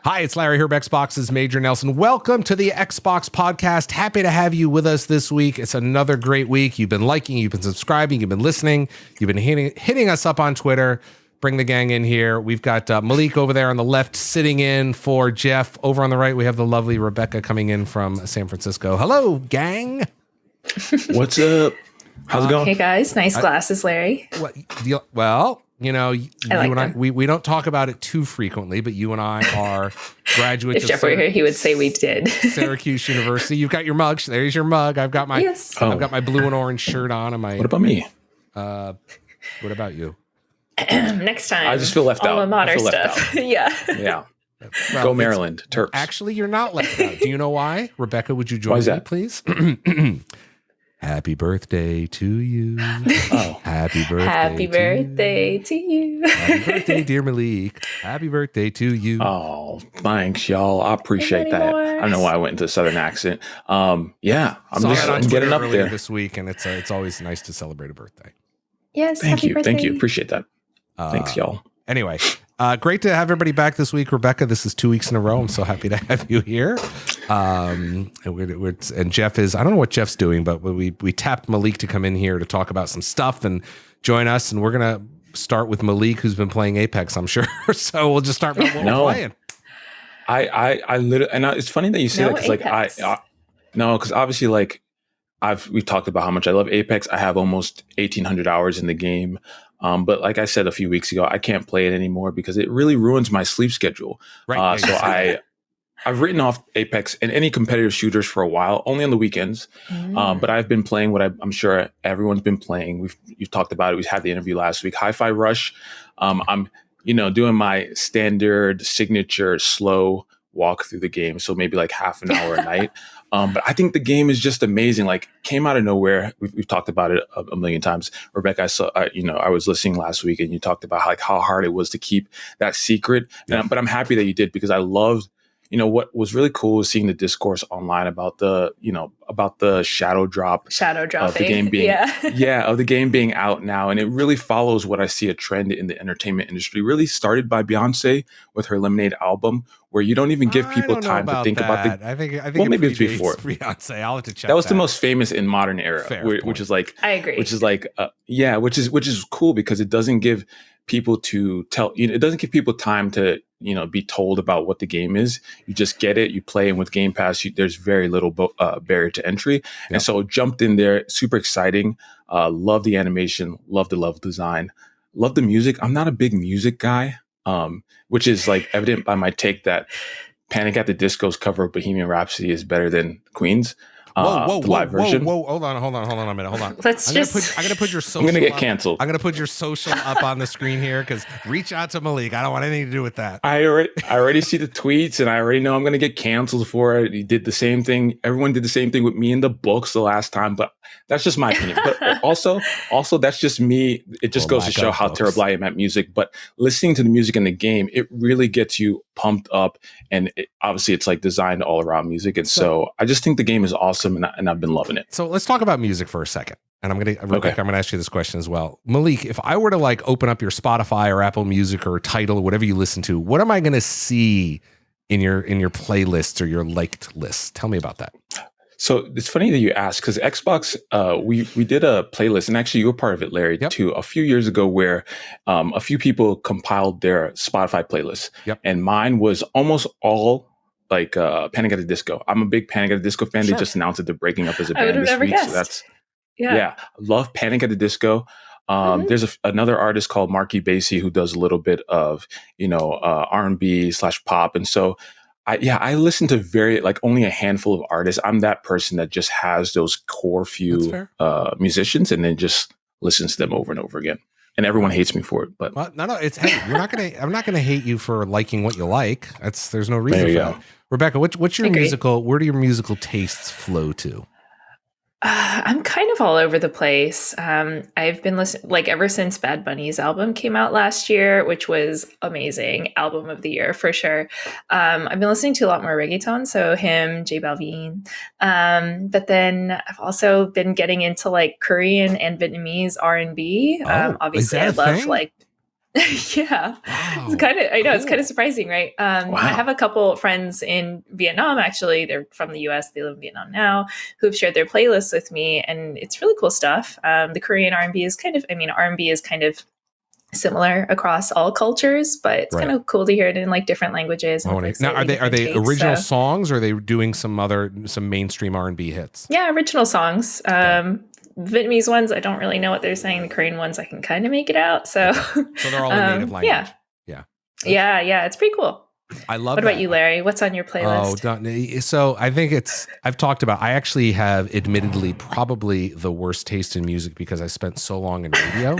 Hi, it's Larry Herb, Xbox's Major Nelson. Welcome to the Xbox Podcast. Happy to have you with us this week. It's another great week. You've been liking, you've been subscribing, you've been listening, you've been hitting us up on Twitter. Bring the gang in here. We've got Malik over there on the left sitting in for Jeff. Over on the right, we have the lovely Rebecca coming in from San Francisco. Hello, gang. What's up? How's it going? Hey, guys. Nice glasses, Larry. Well, you know, you like and I, them. we don't talk about it too frequently, but you and I are graduates If Jeff were here, he would say we did. Syracuse University. You've got your mugs. There's your mug. I've got my Yes. I've got my blue and orange shirt on. And my What about me? what about you? Next time. I just feel left out. Alma mater I feel left stuff. out. Yeah. Yeah. Well, Go Maryland, Terps. Actually, you're not left out. Do you know why? Rebecca, would you join Why is me, that? please? Happy birthday to you. Oh, Happy birthday. Happy birthday to you. Happy birthday, dear Malik. Happy birthday to you. oh, thanks, y'all. I appreciate Hey, that. buddy I don't know why I went into a southern accent. Yeah, Saw I'm that on Twitter getting up earlier there. this week, and it's always nice to celebrate a birthday. Yes. Thank happy you. birthday. Thank you. Appreciate that. Thanks, y'all. Anyway, great to have everybody back this week. Rebecca, this is 2 weeks in a row. I'm so happy to have you here. And Jeff is, I don't know what Jeff's doing, but we tapped Malik to come in here to talk about some stuff and join us. And we're going to start with Malik, who's been playing Apex, I'm sure. So we'll just start with what we're playing. I literally, and it's funny that you say No that because like Apex. no, because obviously like we've talked about how much I love Apex. I have almost 1,800 hours in the game. But like I said a few weeks ago, I can't play it anymore because it really ruins my sleep schedule. Right. So I've written off Apex and any competitive shooters for a while, only on the weekends. But I've been playing what I'm sure everyone's been playing. You've talked about it. We had the interview last week. Hi-Fi Rush. I'm doing my standard signature slow walk through the game, so maybe like half an hour a night. But I think the game is just amazing. Like, came out of nowhere. We've talked about it a million times. Rebecca, I was listening last week, and you talked about how hard it was to keep that secret. Yeah. But I'm happy that you did, because I loved. What was really cool was seeing the discourse online about the shadow drop of the game being of the game being out now. And it really follows what I see a trend in the entertainment industry, really started by Beyonce with her Lemonade album, where you don't even give people time to think about the. I think Well, maybe it's predates before. Beyonce. I'll have to check. That was the most famous in modern era, Fair which point. is like, I agree. which is like, which is cool, because it doesn't give people it doesn't give people time to be told about what the game is. You just get it, you play, and with Game Pass, there's very little barrier to entry. Yep. And so jumped in there, super exciting. Love the animation, love the level design, love the music. I'm not a big music guy, which is like evident by my take that Panic at the Disco's cover of Bohemian Rhapsody is better than Queen's. The live version. Whoa, hold on a minute. Hold on. I'm gonna put your social. I'm gonna get up. canceled. I'm gonna put your social up on the screen here, because reach out to Malik. I don't want anything to do with that. I already see the tweets, and I already know I'm going to get canceled for it. He did the same thing. Everyone did the same thing with me in the books the last time, but that's just my opinion. But also that's just me. It just goes to show how terrible I am at music. But listening to the music in the game, it really gets you pumped up, and obviously it's like designed all around music. And so I just think the game is awesome, and I've been loving it. So let's talk about music for a second. And Rebecca, I'm gonna ask you this question as well. Malik, if I were to like open up your Spotify or Apple Music or Tidal or whatever you listen to, what am I gonna see in your playlists or your liked lists? Tell me about that. So it's funny that you asked, because Xbox, we did a playlist, and actually you were part of it, Larry, too, a few years ago, where a few people compiled their Spotify playlists. Yep. And mine was almost all like Panic at the Disco. I'm a big Panic at the Disco fan. Sure. They just announced that they're breaking up as a I would band have this never week. guessed. So that's Yeah. I love Panic at the Disco. There's another artist called Marky Basie who does a little bit of R&B / pop, and so I listen to only a handful of artists. I'm that person that just has those core few musicians, and then just listens to them over and over again. And everyone hates me for it, but no, it's I'm not gonna hate you for liking what you like. There's no reason for that. Rebecca, what's your where do your musical tastes flow to? I'm kind of all over the place. I've been listening ever since Bad Bunny's album came out last year, which was amazing. Album of the year for sure. I've been listening to a lot more reggaeton, so him, J Balvin. But then I've also been getting into Korean and Vietnamese R&B. Obviously, I love Yeah, Wow. it's kind of, I know, it's kind Cool. of surprising, right? Wow. I have a couple friends in Vietnam, actually. They're from the US, they live in Vietnam now, who've shared their playlists with me, and it's really cool stuff. The Korean R&B is kind of, I mean, R&B is kind of similar across all cultures, but it's Right. kind of cool to hear it in like different languages. And Oh, with, like, now, are slightly they different takes, original so- songs, or are they doing some mainstream R&B hits? Yeah, original songs. Vietnamese ones, I don't really know what they're saying. The Korean ones, I can kind of make it out. So, So they're all in native language. Yeah. Yeah. Yeah, it's pretty cool. I love What that. about you, Larry? What's on your Oh, playlist? so I think I've talked about, I actually have admittedly probably the worst taste in music because I spent so long in radio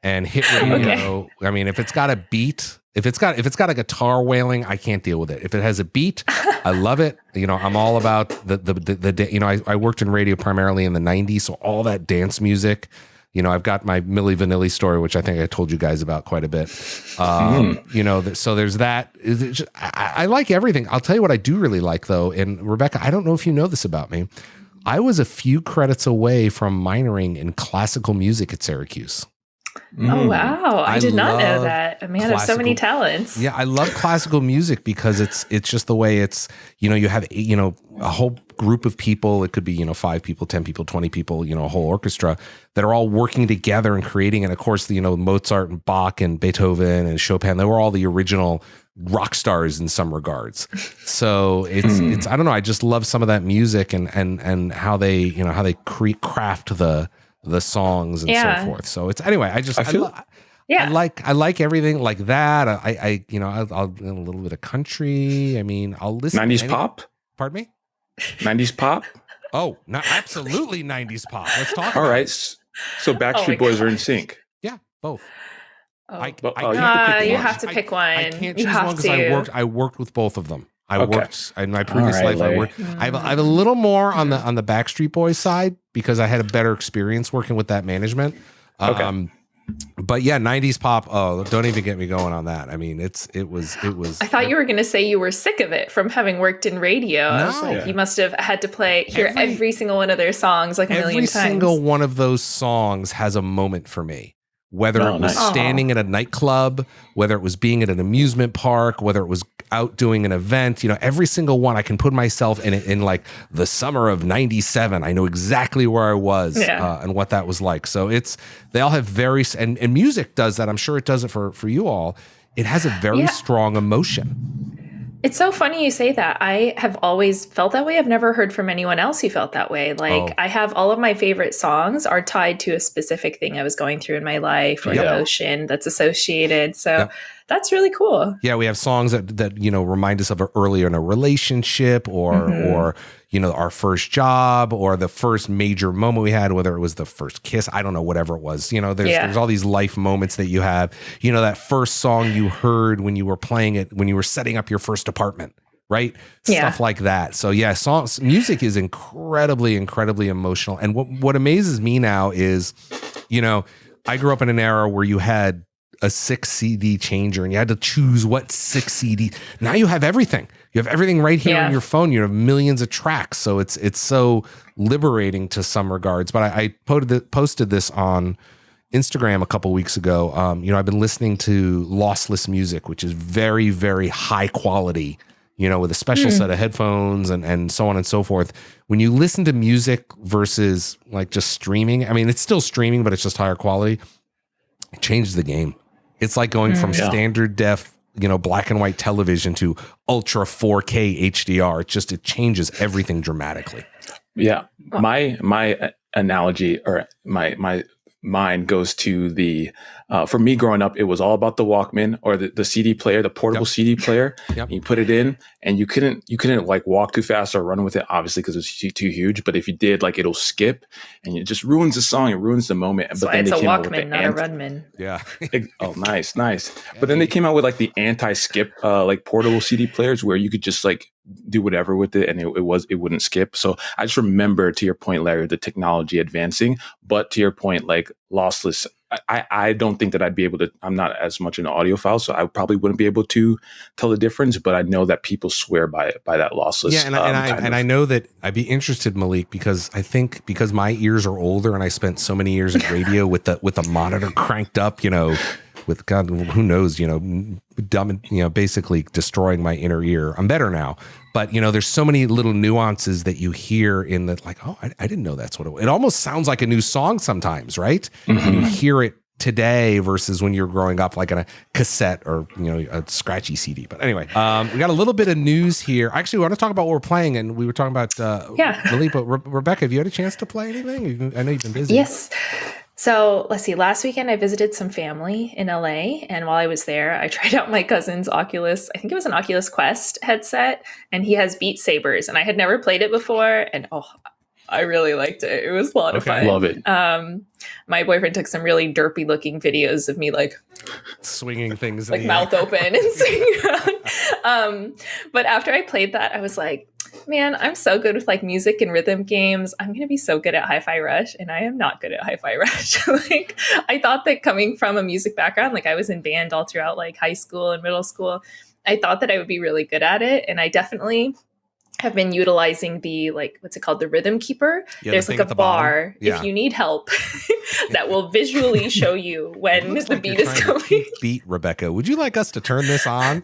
and hit radio. Okay. I mean, if it's got a beat, if it's got a guitar wailing, I can't deal with it. If it has a beat, I love it. I'm all about I worked in radio primarily in the 90s. So all that dance music, I've got my Milli Vanilli story, which I think I told you guys about quite a bit. So there's that. I like everything. I'll tell you what I do really like, though. And Rebecca, I don't know if you know this about me. I was a few credits away from minoring in classical music at Syracuse. Oh, wow. I did not know love that. A man of so many talents. Yeah, I love classical music because it's just the way it's, you have, a whole group of people. It could be, 5 people, 10 people, 20 people, a whole orchestra that are all working together and creating. And of course, Mozart and Bach and Beethoven and Chopin, they were all the original rock stars in some regards. So it's I don't know. I just love some of that music and how they, craft the songs and so forth. So it's anyway. I like everything like that. I'll a little bit of country. I mean, I'll listen. 90s pop. Pardon me. 90s pop. Oh, not absolutely 90s pop. Let's talk. All about right. it. So Backstreet Boys are in sync. Yeah, both. Oh. You have to pick one. I can't You choose have one because to. I worked with both of them. I Okay. worked in my previous All right, life. I Larry. worked. I have a little more on the Backstreet Boys side because I had a better experience working with that management. Okay. But yeah, 90s pop. Oh, don't even get me going on that. I mean, it was. I thought you were going to say you were sick of it from having worked in radio. I was No. like, you must have had to hear every single one of their songs like a million times. Every single one of those songs has a moment for me. Whether it was nice. standing at a nightclub, whether it was being at an amusement park, whether it was out doing an event, every single one I can put myself in like the summer of 97. I know exactly where I was and what that was like. So they all have and music does that. I'm sure it does it for you all. It has a very strong emotion. It's so funny you say that. I have always felt that way. I've never heard from anyone else who felt that way. Like I have all of my favorite songs are tied to a specific thing I was going through in my life or an emotion that's associated. So that's really cool. Yeah, we have songs that remind us of earlier in a relationship or our first job or the first major moment we had, whether it was the first kiss, I don't know, whatever it was. There's all these life moments that you have. That first song you heard when you were playing it, when you were setting up your first apartment, right? Yeah. Stuff like that. So yeah, music is incredibly, incredibly emotional. And what amazes me now is, I grew up in an era where you had a 6 CD changer and you had to choose what 6 CD. Now you have everything. You have everything right here on your phone. You have millions of tracks. So it's so liberating to some regards. But I posted this on Instagram a couple weeks ago. I've been listening to lossless music, which is very, very high quality, with a special set of headphones and so on and so forth. When you listen to music versus like just streaming, I mean, it's still streaming, but it's just higher quality. It changes the game. It's like going from standard def, black and white television to ultra 4K HDR. It changes everything dramatically. Yeah. My analogy or my mind goes to for me growing up, it was all about the Walkman or the CD player, the portable CD player. Yep. You put it in and you couldn't like walk too fast or run with it, obviously, because it's too huge. But if you did, like it'll skip and it just ruins the song. It ruins the moment. So but then it's they a came out with Walkman, not a Rudman. Yeah. Oh, nice. But then they came out with like the anti-skip, like portable CD players where you could just like do whatever with it and it wouldn't skip. So I just remember, to your point, Larry, the technology advancing, but to your point, like lossless, I don't think that I'd be able to. I'm not as much an audiophile, so I probably wouldn't be able to tell the difference. But I know that people swear by that lossless. Yeah, I know that I'd be interested, Malik, because I think because my ears are older and I spent so many years in radio with the monitor cranked up, with God, who knows, dumb, basically destroying my inner ear. I'm better now. But, there's so many little nuances that you hear in the, like, oh, I didn't know that's what it almost sounds like a new song sometimes, right? When you hear it today versus when you're growing up, like on a cassette or, a scratchy CD. But anyway, we got a little bit of news here. Actually, we want to talk about what we're playing. And we were talking about, Malik, but Rebecca, have you had a chance to play anything? I know you've been busy. Yes. So let's see. Last weekend, I visited some family in LA. And while I was there, I tried out my cousin's Oculus. I think it was an Oculus Quest headset. And he has Beat Sabers. And I had never played it before. And I really liked it. It was a lot of fun. Love it. My boyfriend took some really derpy looking videos of me like swinging things like mouth open and swinging around. But after I played that, I was like, man, I'm so good with like music and rhythm games. I'm going to be so good at Hi-Fi Rush, and I am not good at Hi-Fi Rush. Like, I thought that coming from a music background, like I was in band all throughout like high school and middle school, I thought that I would be really good at it. And I definitely have been utilizing the, like, what's it called? The Rhythm Keeper. Yeah, there's like a bar if you need help that will visually show you when the like beat is coming. Beat, Rebecca. Would you like us to turn this on?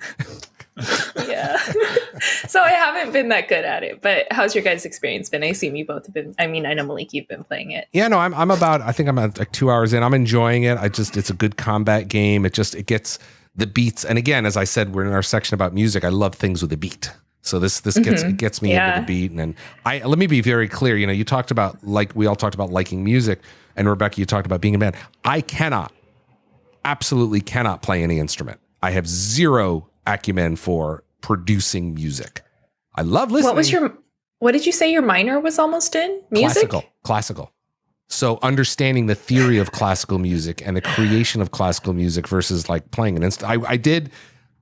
Yeah. So I haven't been that good at it, but how's your guys' experience been? I assume you both have been, I know Malik, you've been playing it. Yeah, no, I think I'm at like 2 hours in. I'm enjoying it. It's a good combat game. It gets the beats. And again, as I said, we're in our section about music. I love things with a beat. So this gets me into the beat. And let me be very clear. You talked about, like, we all talked about liking music, and Rebecca, you talked about being a band. I absolutely cannot play any instrument. I have zero acumen for producing music. I love listening. What did you say your minor was almost in? Music? Classical. So understanding the theory of classical music and the creation of classical music versus like playing an instrument.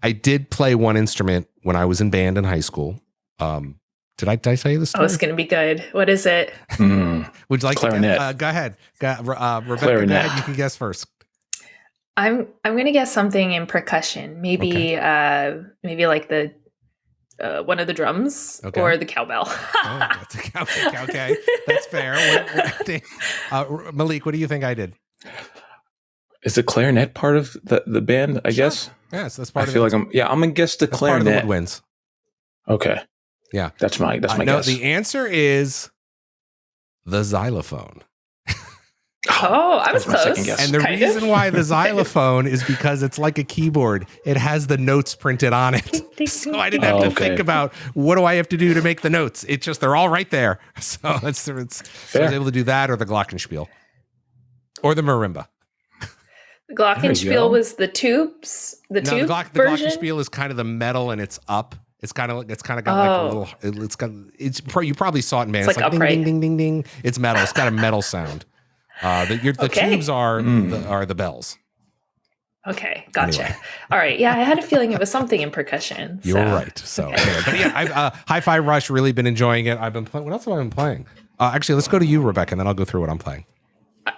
I did play one instrument when I was in band in high school. Did I tell you this story? Oh, it's going to be good. What is it? Would you like clarinet? Go ahead. Rebecca, clarinet. Go ahead. You can guess first. I'm going to guess something in percussion. Maybe like the one of the drums or the cowbell. That's a cowbell. Okay, that's fair. Malik, what do you think I did? Is the clarinet part of the band? I guess. Yes, that's part. I feel like I'm gonna guess the clarinet. Part of the woodwinds. Okay. Yeah, that's my guess. No, the answer is the xylophone. I was close. And the reason why the xylophone is because it's like a keyboard. It has the notes printed on it. So I didn't have to think about what do I have to do to make the notes. It's just they're all right there. So so I was able to do that or the glockenspiel or the marimba. The glockenspiel was the tubes. The glockenspiel is kind of the metal and it's up. It's kind of got like a little. You probably saw it in band. It's like ding, ding, ding, ding, ding. It's metal. It's got a metal sound. The tubes are the bells. Okay, gotcha. Anyway. All right, yeah, I had a feeling it was something in percussion. You're right. So, but yeah, I've Hi-Fi Rush, really been enjoying it. I've been playing. What else have I been playing? Actually, let's go to you, Rebecca, and then I'll go through what I'm playing.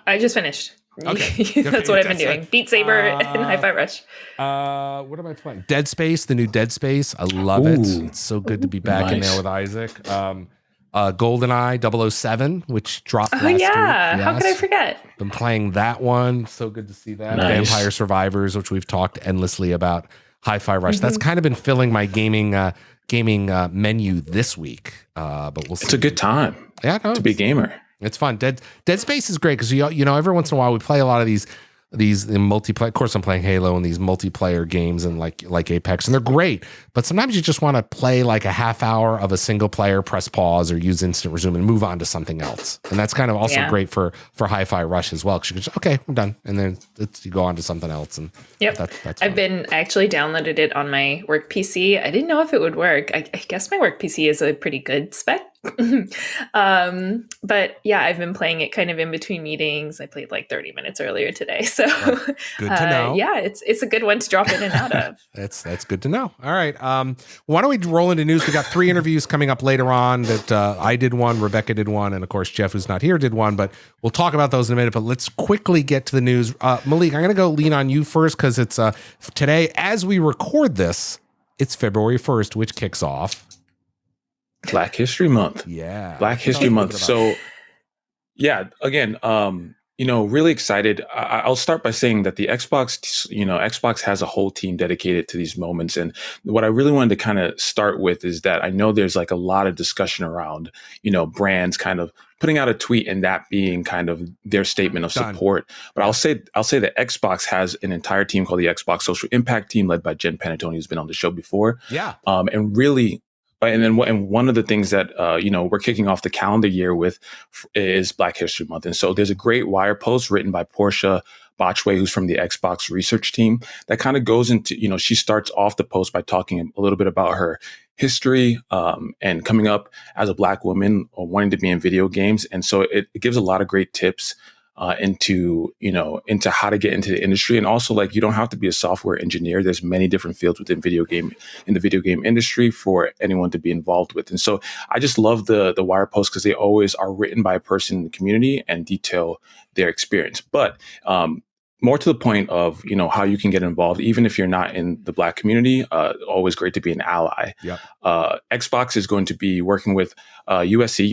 I just finished. Okay, that's what I've been doing. Beat Saber and Hi-Fi Rush. What am I playing? Dead Space, the new Dead Space. I love it. It's so good to be back in there with Isaac. GoldenEye 007, which dropped last week. Yes. How could I forget? Been playing that one. So good to see that. Nice. Vampire Survivors, which we've talked endlessly about. Hi-Fi Rush. That's kind of been filling my gaming menu this week. But we'll see. It's a good time to be a gamer. It's fun. Dead Space is great because every once in a while we play a lot of these multiplayer. Of course, I'm playing Halo and these multiplayer games and like Apex, and they're great. But sometimes you just want to play like a half hour of a single player, press pause or use instant resume and move on to something else. And that's kind of also great for Hi-Fi Rush as well. Because you can just, okay, I'm done, and then you go on to something else. And that's I actually downloaded it on my work PC. I didn't know if it would work. I guess my work PC is a pretty good spec. But yeah, I've been playing it kind of in between meetings. I played like 30 minutes earlier today. So good to know. Yeah, it's a good one to drop in and out of. That's good to know. All right. Why don't we roll into news? We got 3 interviews coming up later on that I did one, Rebecca did one, and of course Jeff, who's not here, did one, but we'll talk about those in a minute. But let's quickly get to the news. Malik, I'm going to go lean on you first because it's today, as we record this, it's February 1st, which kicks off Black History Month. Yeah. Black History Month. So yeah, again, Really excited. I'll start by saying that the Xbox has a whole team dedicated to these moments. And what I really wanted to kind of start with is that I know there's like a lot of discussion around, brands kind of putting out a tweet and that being kind of their statement of support. But I'll say that Xbox has an entire team called the Xbox Social Impact Team, led by Jen Panettone, who's been on the show before. Yeah. And really. And one of the things that we're kicking off the calendar year with is Black History Month, and so there's a great Wire post written by Portia Botchway, who's from the Xbox research team, that kind of goes into she starts off the post by talking a little bit about her history and coming up as a Black woman or wanting to be in video games, and so it gives a lot of great tips into how to get into the industry. And also, like, you don't have to be a software engineer. There's many different fields within the video game industry for anyone to be involved with. And so I just love the Wire posts because they always are written by a person in the community and detail their experience. But more to the point of, how you can get involved, even if you're not in the Black community, always great to be an ally. Yep. Xbox is going to be working with USC,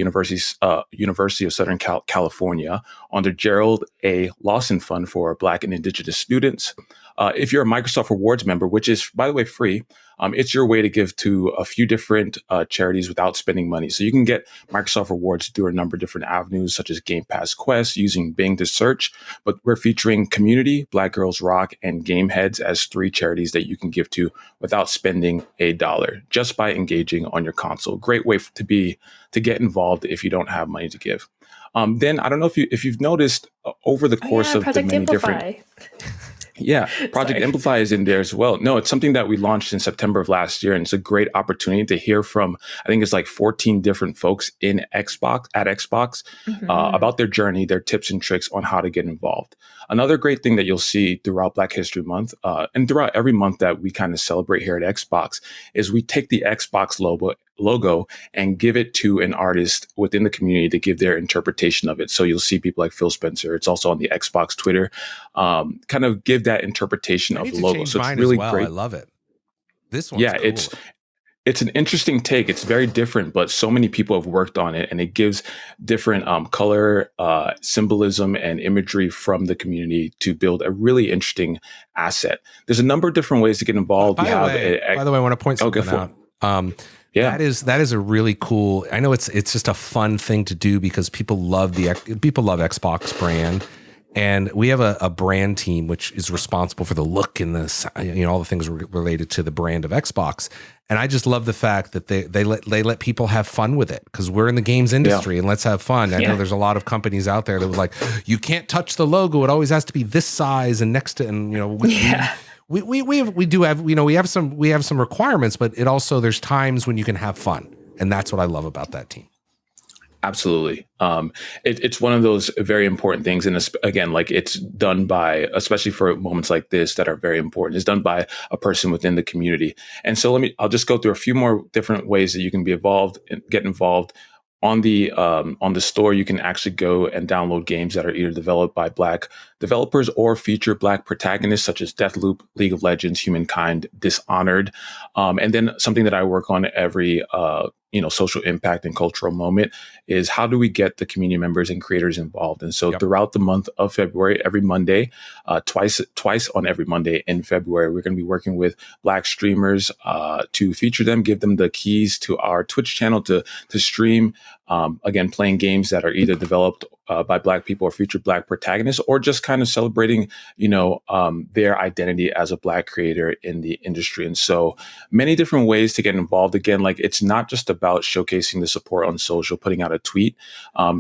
University of Southern California, on the Gerald A. Lawson Fund for Black and Indigenous students. If you're a Microsoft Rewards member, which is, by the way, free, it's your way to give to a few different charities without spending money. So you can get Microsoft Rewards through a number of different avenues, such as Game Pass Quest, using Bing to search. But we're featuring Community, Black Girls Rock, and Gameheads as 3 charities that you can give to without spending $1, just by engaging on your console. Great way to get involved if you don't have money to give. Then I don't know if you've noticed over the course of Project the many Amplify. different. Yeah, Project Amplify is in there as well. No, it's something that we launched in September of last year, and it's a great opportunity to hear from, I think it's like 14 different folks at Xbox, about their journey, their tips and tricks on how to get involved. Another great thing that you'll see throughout Black History Month, and throughout every month that we kind of celebrate here at Xbox, is we take the Xbox logo and give it to an artist within the community to give their interpretation of it. So you'll see people like Phil Spencer. It's also on the Xbox Twitter, kind of give that interpretation of the logo. So it's really great. I love it. This one's cool. It's an interesting take. It's very different, but so many people have worked on it, and it gives different color, symbolism, and imagery from the community to build a really interesting asset. There's a number of different ways to get involved. By the way, I want to point something out. Yeah, that is a really cool. I know it's just a fun thing to do because people love Xbox brand, and we have a brand team which is responsible for the look and all the things related to the brand of Xbox. And I just love the fact that they let people have fun with it because we're in the games industry and let's have fun. I know there's a lot of companies out there that was like, you can't touch the logo; it always has to be this size and next to, We do have, we have some requirements, but it also, there's times when you can have fun. And that's what I love about that team. Absolutely. It's one of those very important things. And again, like, it's done by, especially for moments like this that are very important, it's done by a person within the community. And so I'll just go through a few more different ways that you can be involved and get involved. On the store, you can actually go and download games that are either developed by Black developers or feature Black protagonists, such as Deathloop, League of Legends, Humankind, Dishonored. And then something that I work on every social impact and cultural moment is how do we get the community members and creators involved? And so throughout the month of February, every Monday, twice on every Monday in February, we're going to be working with Black streamers to feature them, give them the keys to our Twitch channel to stream, again, playing games that are either developed by Black people or feature Black protagonists, or just kind of celebrating, their identity as a Black creator in the industry. And so many different ways to get involved. Again, like, it's not just about showcasing the support on social, putting out a tweet.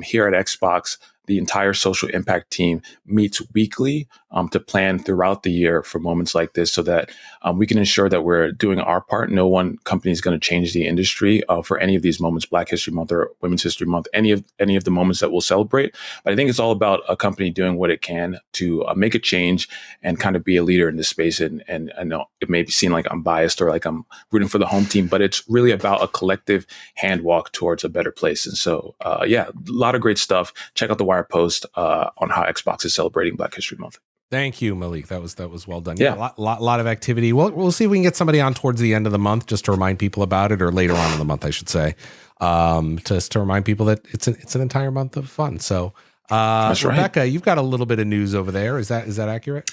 Here at Xbox, the entire social impact team meets weekly to plan throughout the year for moments like this so that we can ensure that we're doing our part. No one company is going to change the industry for any of these moments, Black History Month or Women's History Month, any of the moments that we'll celebrate. But I think it's all about a company doing what it can to make a change and kind of be a leader in this space. And I know it may seem like I'm biased or like I'm rooting for the home team, but it's really about a collective hand walk towards a better place. And so, a lot of great stuff. Check out the Wire post on how Xbox is celebrating Black History Month. Thank you, Malik. That was well done. Yeah, a lot of activity. We'll see if we can get somebody on towards the end of the month just to remind people about it, or later on in the month, I should say, just to remind people that it's an entire month of fun. So That's right. Rebecca, you've got a little bit of news over there. Is that accurate?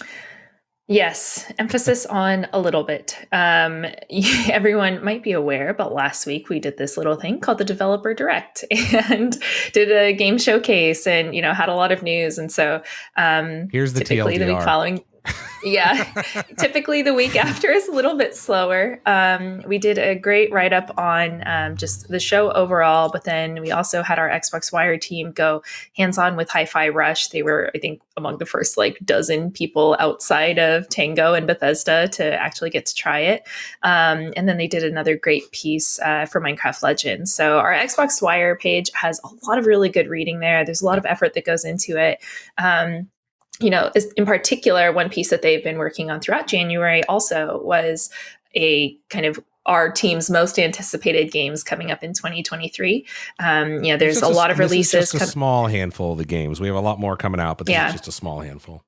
Yes, emphasis on a little bit. Everyone might be aware, but last week we did this little thing called the Developer Direct and did a game showcase and, had a lot of news. And so here's the typically TLDR. the week following. Yeah, typically the week after is a little bit slower. We did a great write-up on just the show overall, but then we also had our Xbox Wire team go hands-on with Hi-Fi Rush. They were, I think, among the first dozen people outside of Tango and Bethesda to actually get to try it. And then they did another great piece for Minecraft Legends. So our Xbox Wire page has a lot of really good reading there. There's a lot of effort that goes into it. In particular, one piece that they've been working on throughout January also was a kind of our team's most anticipated games coming up in 2023. There's a lot of releases. This is just a small handful of the games. We have a lot more coming out, but this is just a small handful.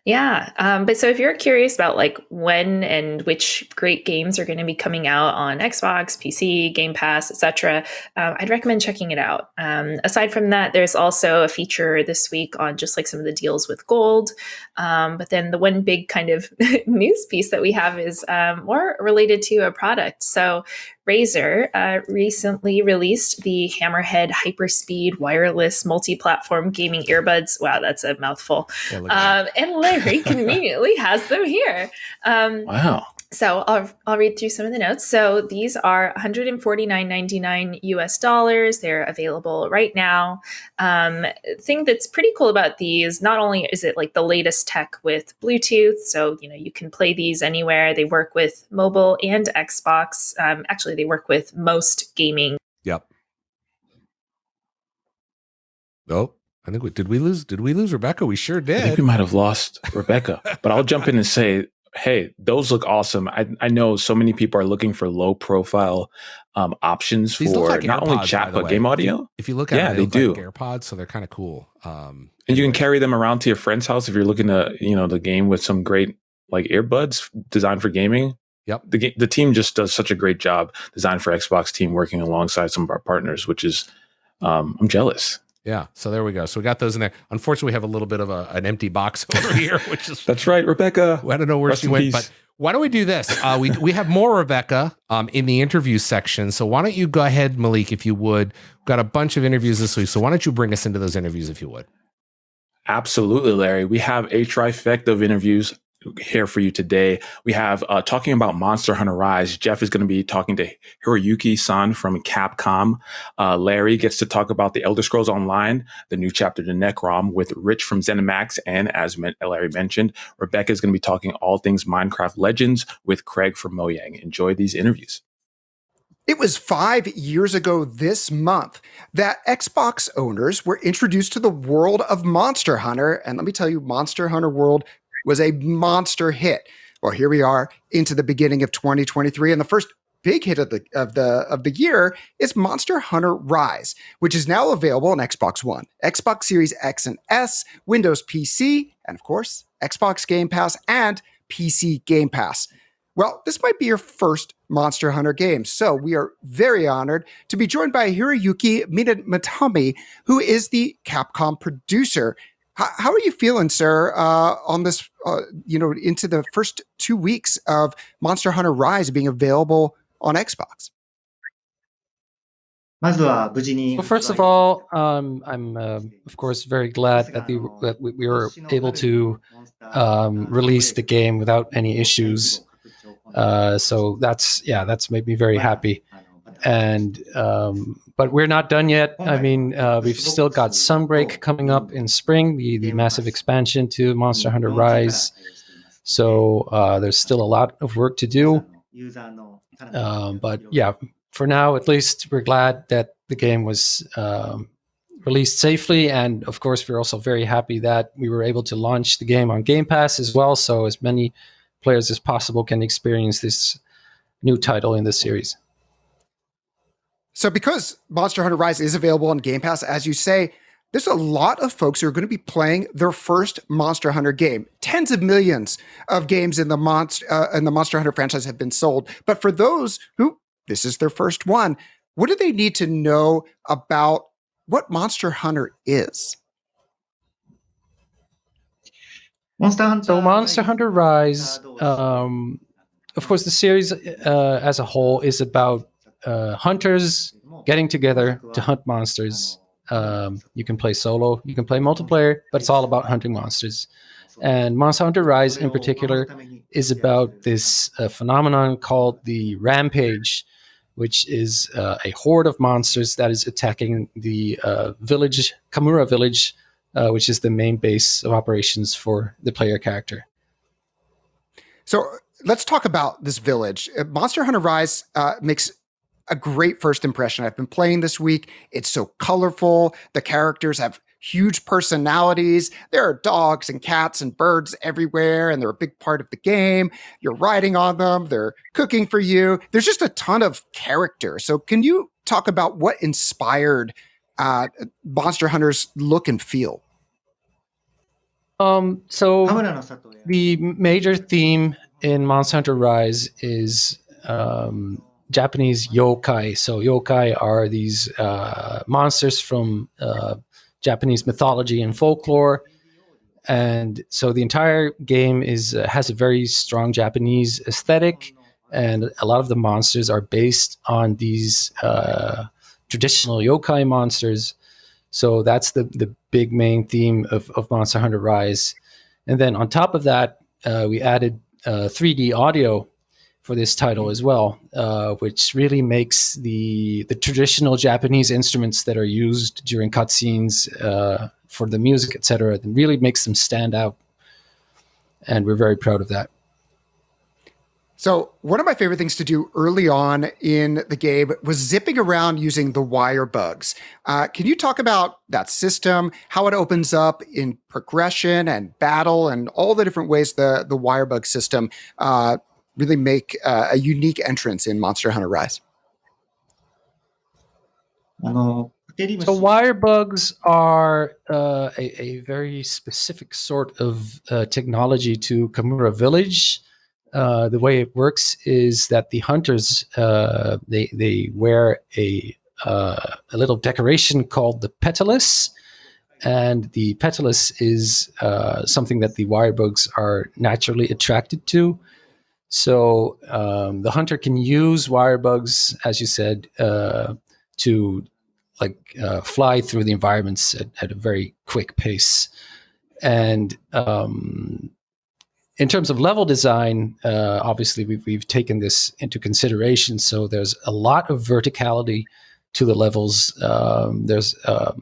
Yeah. But so if you're curious about when and which great games are going to be coming out on Xbox, PC, Game Pass, etc., I'd recommend checking it out. Aside from that, there's also a feature this week on just some of the deals with gold. But then the one big kind of news piece that we have is more related to a product. So Razer recently released the Hammerhead Hyperspeed wireless multi-platform gaming earbuds. Wow, that's a mouthful. Yeah, and Larry conveniently has them here. Wow. So I'll read through some of the notes. So these are $149.99 US. They're available right now. Thing that's pretty cool about these, not only is it the latest tech with Bluetooth, so you can play these anywhere. They work with mobile and Xbox. Actually, they work with most gaming. Yep. Oh, I think did we lose Rebecca? We sure did. I think we might have lost Rebecca, but I'll jump in and say, hey, those look awesome. I know so many people are looking for low profile options These for like not AirPods, only chat, but game audio. If you look at them, they do. Like AirPods, so they're kind of cool. And you can carry them around to your friend's house if you're looking to, the game with some great earbuds designed for gaming. Yep. The team just does such a great job designed for Xbox team working alongside some of our partners, which is, I'm jealous. Yeah, so there we go. So we got those in there. Unfortunately, we have a little bit of an empty box over here, which is that's right, Rebecca. I don't know where she went, but why don't we do this? We have more Rebecca in the interview section. So why don't you go ahead, Malik, if you would? We've got a bunch of interviews this week, so why don't you bring us into those interviews, if you would? Absolutely, Larry. We have a trifecta of interviews here for you today. We have talking about Monster Hunter Rise. Jeff is going to be talking to Hiroyuki-san from Capcom. Larry gets to talk about the Elder Scrolls Online, the new chapter to Necrom with Rich from ZeniMax. And as Larry mentioned, Rebecca is going to be talking all things Minecraft Legends with Craig from Mojang. Enjoy these interviews. It was 5 years ago this month that Xbox owners were introduced to the world of Monster Hunter. And let me tell you, Monster Hunter World was a monster hit. Well, here we are into the beginning of 2023, and the first big hit of the year is Monster Hunter Rise, which is now available on Xbox One, Xbox Series X and S, Windows PC, and of course, Xbox Game Pass and PC Game Pass. Well, this might be your first Monster Hunter game, so we are very honored to be joined by Hiroyuki Minamatami, who is the Capcom producer. How are you feeling, sir, on this, into the first 2 weeks of Monster Hunter Rise being available on Xbox? Well, first of all, I'm, of course, very glad that we were able to release the game without any issues. So that's made me very happy. And but we're not done yet. I mean, we've still got Sunbreak coming up in spring, the massive expansion to Monster Hunter Rise. So there's still a lot of work to do. But yeah, for now, at least, we're glad that the game was released safely. And of course, we're also very happy that we were able to launch the game on Game Pass as well. So as many players as possible can experience this new title in the series. So because Monster Hunter Rise is available on Game Pass, as you say, there's a lot of folks who are going to be playing their first Monster Hunter game. Tens of millions of games in the Monster Hunter franchise have been sold. But for those who this is their first one, what do they need to know about what Monster Hunter is? So Monster Hunter Rise, of course, the series as a whole is about hunters getting together to hunt monsters. You can play solo, you can play multiplayer, but it's all about hunting monsters. And Monster Hunter Rise in particular is about this phenomenon called the Rampage, which is a horde of monsters that is attacking the village, Kamura Village, which is the main base of operations for the player character. So let's talk about this village. Monster Hunter Rise makes a great first impression. I've been playing this week. It's so colorful. The characters have huge personalities. There are dogs and cats and birds everywhere, and they're a big part of the game. You're riding on them. They're cooking for you. There's just a ton of character. So can you talk about what inspired Monster Hunter's look and feel? So the major theme in Monster Hunter Rise is Japanese yokai. So yokai are these monsters from Japanese mythology and folklore, and so the entire game has a very strong Japanese aesthetic, and a lot of the monsters are based on these traditional yokai monsters. So that's the big main theme of Monster Hunter Rise. And then on top of that, we added 3D audio for this title as well, which really makes the traditional Japanese instruments that are used during cutscenes for the music, etc., and really makes them stand out. And we're very proud of that. So one of my favorite things to do early on in the game was zipping around using the wire bugs. Can you talk about that system, how it opens up in progression and battle, and all the different ways the wire bug system really make a unique entrance in Monster Hunter Rise? So wire bugs are a very specific sort of technology to Kamura Village. The way it works is that the hunters they wear a little decoration called the petalis, and the petalis is something that the wire bugs are naturally attracted to. So the hunter can use wire bugs, as you said, to fly through the environments at a very quick pace. And in terms of level design, obviously we've taken this into consideration. So there's a lot of verticality to the levels. There's a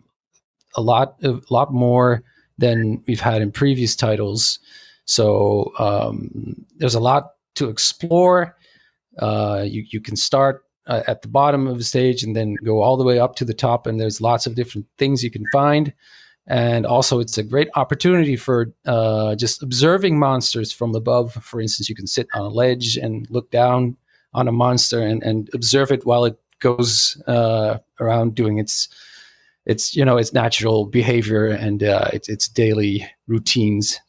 lot more than we've had in previous titles. So there's a lot to explore. You can start at the bottom of the stage and then go all the way up to the top, and there's lots of different things you can find. And also it's a great opportunity for just observing monsters from above. For instance, you can sit on a ledge and look down on a monster and observe it while it goes around doing its natural behavior and its daily routines.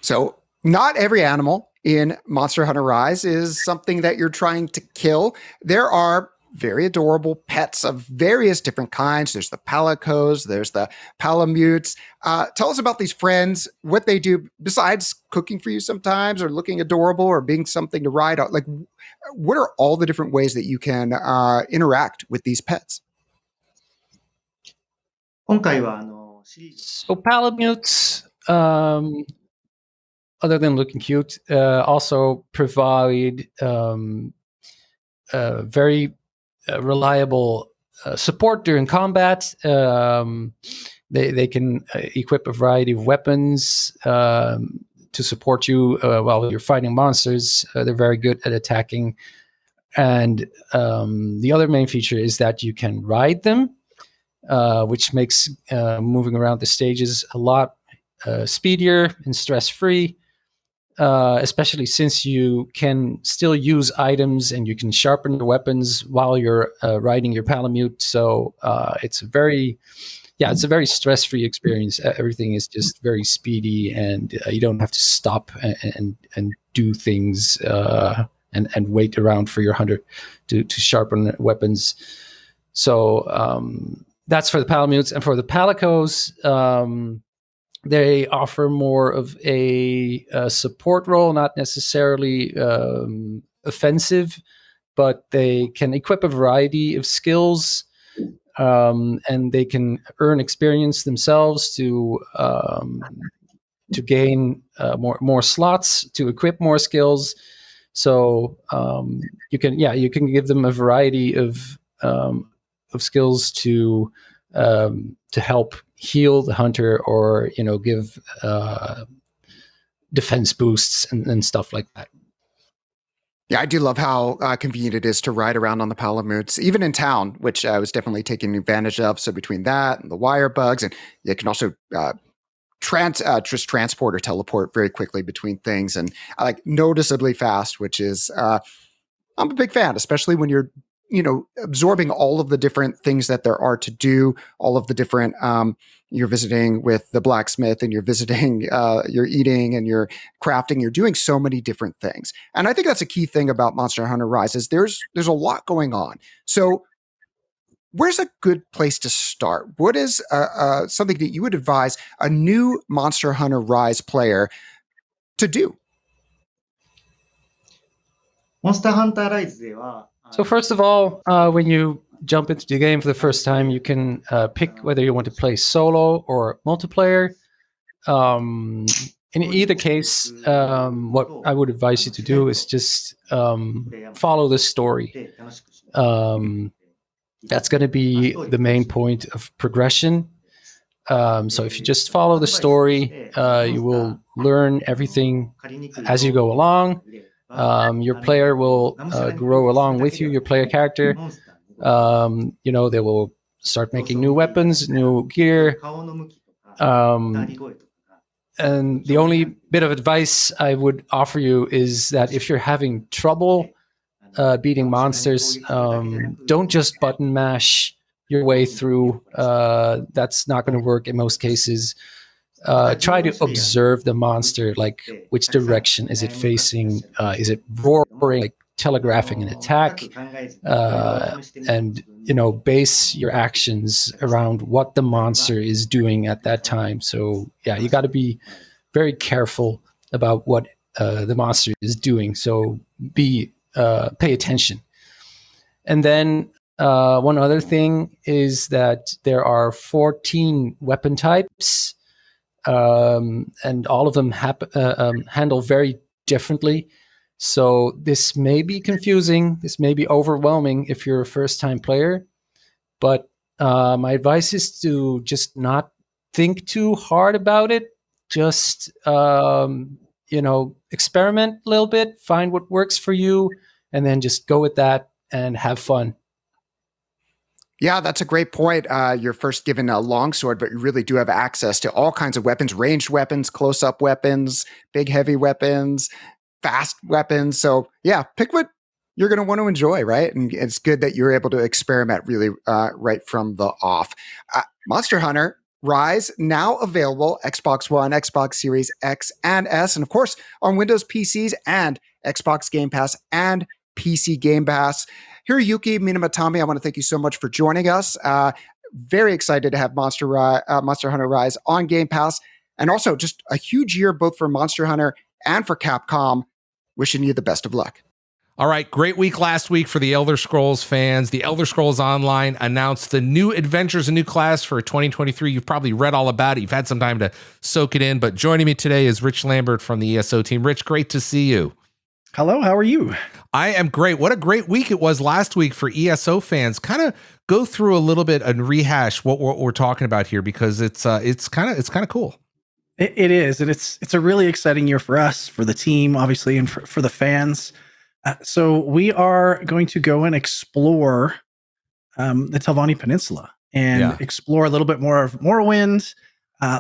So not every animal in Monster Hunter Rise is something that you're trying to kill. There are very adorable pets of various different kinds. There's the palicos, there's the palamutes. Tell us about these friends, what they do besides cooking for you sometimes, or looking adorable, or being something to ride on. Like, what are all the different ways that you can interact with these pets? So palamutes, other than looking cute, also provide very reliable support during combat. They can equip a variety of weapons to support you while you're fighting monsters. They're very good at attacking. And the other main feature is that you can ride them, which makes moving around the stages a lot speedier and stress-free. Especially since you can still use items and you can sharpen your weapons while you're riding your palamute. So it's a very stress-free experience. Everything is just very speedy, and you don't have to stop and do things and wait around for your hunter to sharpen weapons. So that's for the palamutes. And for the palicos, They offer more of a support role, not necessarily offensive, but they can equip a variety of skills, and they can earn experience themselves to gain more slots, to equip more skills. So you can give them a variety of skills to help heal the hunter, or give defense boosts and stuff like that. Yeah, I do love how convenient it is to ride around on the Palamutes, even in town, which I was definitely taking advantage of. So between that and the wire bugs, and you can also just transport or teleport very quickly between things, and like noticeably fast, which is I'm a big fan, especially when you're absorbing all of the different things that there are to do, all of the different you're visiting with the blacksmith, and you're visiting, you're eating, and you're crafting. You're doing so many different things, and I think that's a key thing about Monster Hunter Rise is there's a lot going on. So, where's a good place to start? What is something that you would advise a new Monster Hunter Rise player to do? So first of all, when you jump into the game for the first time, you can pick whether you want to play solo or multiplayer. In either case, what I would advise you to do is just follow the story. That's going to be the main point of progression. So if you just follow the story, you will learn everything as you go along. Your player will grow along with you, your player character. They will start making new weapons, new gear. And the only bit of advice I would offer you is that if you're having trouble beating monsters, don't just button mash your way through. That's not going to work in most cases. Try to observe the monster, like which direction is it facing? Is it roaring, like telegraphing an attack? And base your actions around what the monster is doing at that time. So yeah, you got to be very careful about what the monster is doing. So pay attention. And then one other thing is that there are 14 weapon types. And all of them handle very differently. So this may be confusing. This may be overwhelming if you're a first-time player. But my advice is to just not think too hard about it. Just experiment a little bit, find what works for you, and then just go with that and have fun. Yeah, that's a great point. You're first given a longsword, but you really do have access to all kinds of weapons, ranged weapons, close-up weapons, big, heavy weapons, fast weapons. So yeah, pick what you're going to want to enjoy, right? And it's good that you're able to experiment really right from the off. Monster Hunter Rise, now available Xbox One, Xbox Series X and S, and of course on Windows PCs and Xbox Game Pass and PC Game Pass. Hiroyuki Minamatame, I want to thank you so much for joining us. Very excited to have Monster Hunter Rise on Game Pass. And also just a huge year both for Monster Hunter and for Capcom. Wishing you the best of luck. All right, great week last week for the Elder Scrolls fans. The Elder Scrolls Online announced the new adventures, a new class for 2023. You've probably read all about it. You've had some time to soak it in. But joining me today is Rich Lambert from the ESO team. Rich, great to see you. Hello, how are you? I am great. What a great week it was last week for ESO fans. Kind of go through a little bit and rehash what we're talking about here, because it's kind of cool. It is, and it's a really exciting year for us, for the team, obviously, and for the fans. So we are going to go and explore the Telvanni Peninsula and explore a little bit more of Morrowind.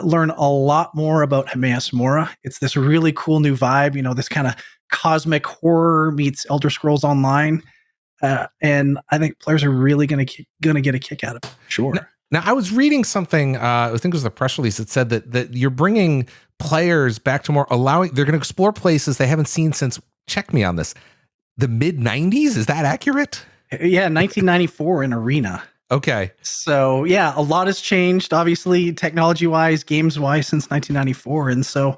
Learn a lot more about Hermaeus Mora. It's this really cool new vibe, this kind of cosmic horror meets Elder Scrolls Online, and I think players are really going to get a kick out of it. Sure. Now, I was reading something. I think it was the press release that said that you're bringing players back to more they're going to explore places they haven't seen since. Check me on this. The mid 90s. Is that accurate? Yeah, 1994 in Arena. Okay. So yeah, a lot has changed, obviously, technology-wise, games-wise, since 1994, and so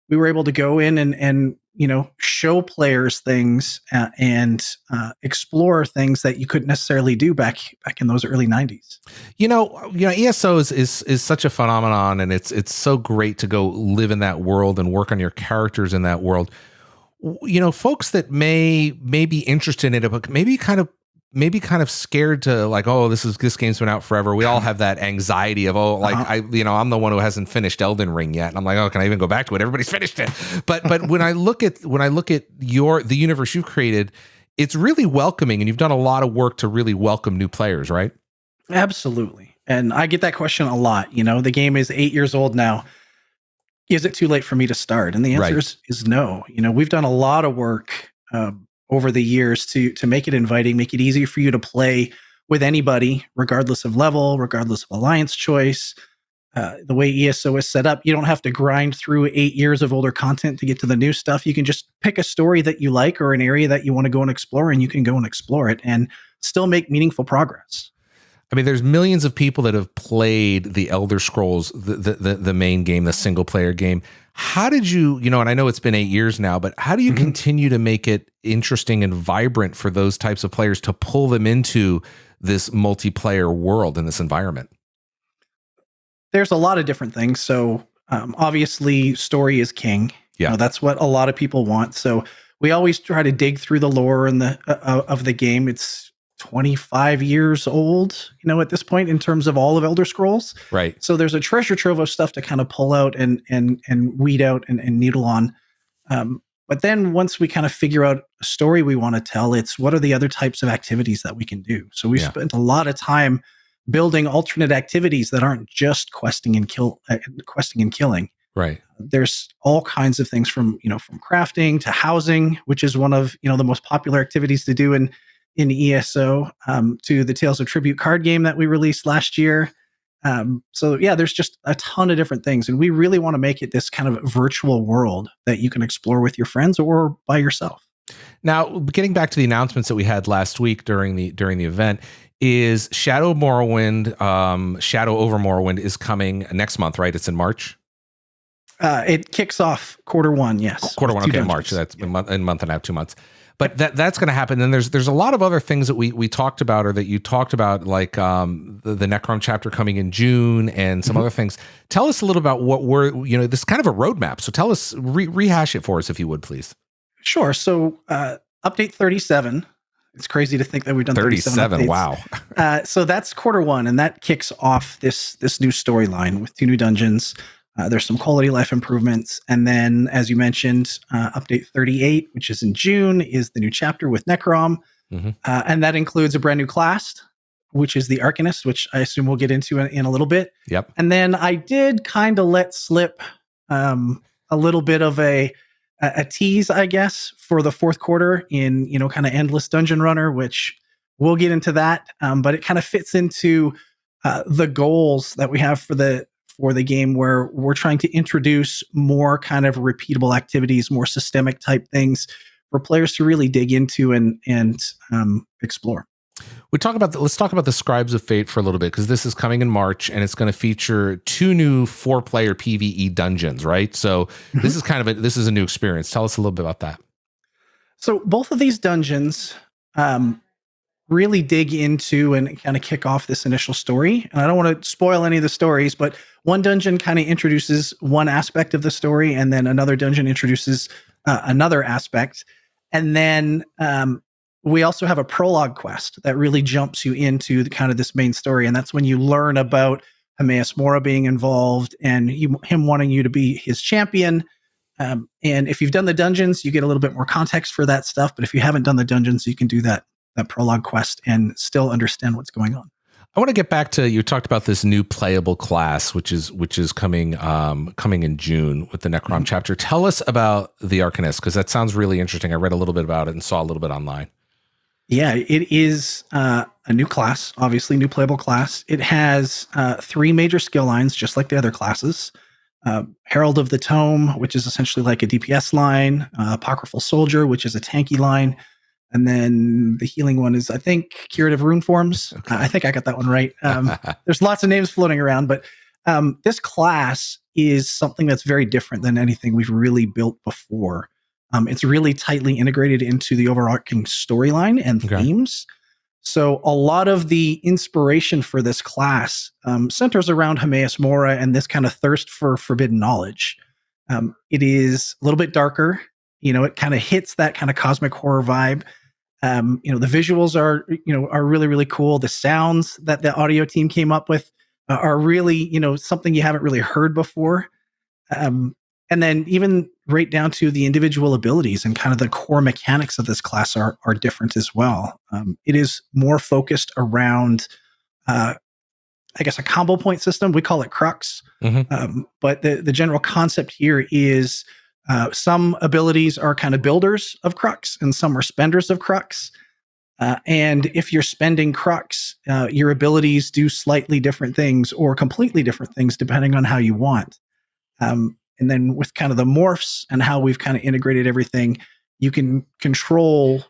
we were able to go in and show players things and explore things that you couldn't necessarily do back in those early 90s. ESO is such a phenomenon, and it's so great to go live in that world and work on your characters in that world. Folks that may be interested in it, but maybe kind of scared to, like, oh, this game's been out forever. We all have that anxiety of, I'm the one who hasn't finished Elden Ring yet, and I'm like, oh, can I even go back to it? Everybody's finished it. But when I look at the universe you've created, it's really welcoming, and you've done a lot of work to really welcome new players, right? Absolutely. And I get that question a lot. The game is 8 years old now. Is it too late for me to start? And the answer is no. We've done a lot of work over the years to make it inviting, make it easy for you to play with anybody, regardless of level, regardless of alliance choice. The way ESO is set up, you don't have to grind through 8 years of older content to get to the new stuff. You can just pick a story that you like or an area that you want to go and explore, and you can go and explore it and still make meaningful progress. I mean, there's millions of people that have played the Elder Scrolls, the main game, the single player game. How did you, and I know it's been 8 years now, but how do you continue to make it interesting and vibrant for those types of players to pull them into this multiplayer world and this environment? There's a lot of different things. So obviously, story is king. Yeah, that's what a lot of people want. So we always try to dig through the lore and of the game. It's 25 years old, at this point in terms of all of Elder Scrolls. Right. So there's a treasure trove of stuff to kind of pull out and weed out and needle on. But then once we kind of figure out a story we want to tell, it's what are the other types of activities that we can do? So we spent a lot of time building alternate activities that aren't just questing and killing. Right. There's all kinds of things from crafting to housing, which is one of the most popular activities to do in ESO, to the Tales of Tribute card game that we released last year. So yeah, there's just a ton of different things, and we really want to make it this kind of virtual world that you can explore with your friends or by yourself. Now, getting back to the announcements that we had last week during the event, is Shadow over Morrowind is coming next month, right? It's in March. It kicks off Q1, yes. Q1, okay, March. So that's a month and a half, 2 months. But that's going to happen. Then there's a lot of other things that we talked about, or that you talked about, like the Necrom chapter coming in June and some other things. Tell us a little about what this is kind of a roadmap. So tell us, rehash it for us, if you would, please. Sure. So update 37. It's crazy to think that we've done 37 Wow. So that's Q1, and that kicks off this new storyline with 2 new dungeons. There's some quality of life improvements. And then, as you mentioned, update 38, which is in June, is the new chapter with Necrom. And that includes a brand new class, which is the Arcanist, which I assume we'll get into in a little bit. Yep. And then I did kind of let slip a little bit of a tease, I guess, for the fourth quarter in, kind of Endless Dungeon Runner, which we'll get into that. But it kind of fits into the goals that we have for the game, where we're trying to introduce more kind of repeatable activities, more systemic type things for players to really dig into and explore. Let's talk about the Scribes of Fate for a little bit, because this is coming in March, and it's going to feature 2 new 4-player PvE dungeons, right? So this is a new experience. Tell us a little bit about that. So both of these dungeons really dig into and kind of kick off this initial story. And I don't want to spoil any of the stories, but one dungeon kind of introduces one aspect of the story, and then another dungeon introduces another aspect. And then we also have a prologue quest that really jumps you into the kind of this main story. And that's when you learn about Hermaeus Mora being involved and him wanting you to be his champion. And if you've done the dungeons, you get a little bit more context for that stuff. But if you haven't done the dungeons, you can do that prologue quest and still understand what's going on. I want to get back to, you talked about this new playable class, which is coming in June with the Necrom chapter. Tell us about the Arcanist, because that sounds really interesting. I read a little bit about it and saw a little bit online. Yeah, it is a new class, obviously new playable class. It has 3 major skill lines, just like the other classes. Herald of the Tome, which is essentially like a DPS line, Apocryphal Soldier, which is a tanky line, And then the healing one is, I think, Curative Rune Forms. Okay. I think I got that one right. There's lots of names floating around, but this class is something that's very different than anything we've really built before. It's really tightly integrated into the overarching storyline and themes. So a lot of the inspiration for this class centers around Hermaeus Mora and this kind of thirst for forbidden knowledge. It is a little bit darker. It kind of hits that kind of cosmic horror vibe. The visuals are really, really cool. The sounds that the audio team came up with are really, something you haven't really heard before. And then even right down to the individual abilities and kind of the core mechanics of this class are different as well. It is more focused around, I guess, a combo point system. We call it Crux. But the general concept here is some abilities are kind of builders of Crux and some are spenders of Crux. And if you're spending Crux, your abilities do slightly different things or completely different things depending on how you want. And then with kind of the morphs and how we've kind of integrated everything, you can control,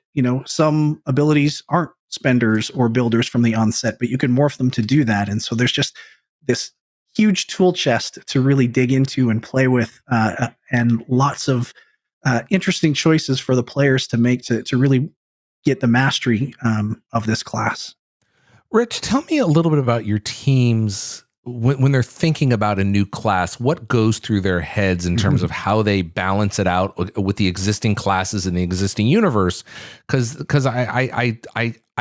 some abilities aren't spenders or builders from the onset, but you can morph them to do that. And so there's just this huge tool chest to really dig into and play with, and lots of interesting choices for the players to make to really get the mastery of this class. Rich, tell me a little bit about your teams when they're thinking about a new class. What goes through their heads in terms of how they balance it out with the existing classes in the existing universe? Because I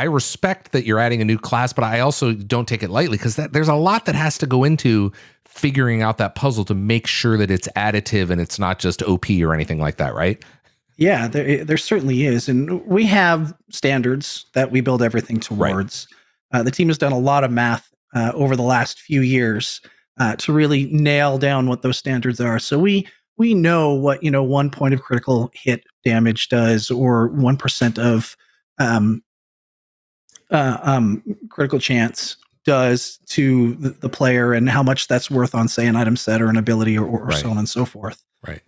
respect that you're adding a new class, but I also don't take it lightly because there's a lot that has to go into figuring out that puzzle to make sure that it's additive and it's not just OP or anything like that, right? Yeah, there certainly is. And we have standards that we build everything towards. Right. The team has done a lot of math over the last few years to really nail down what those standards are. So we know what 1 point of critical hit damage does, or 1% of critical chance does to the player, and how much that's worth on, say, an item set or an ability, or right. so on and so forth. Right.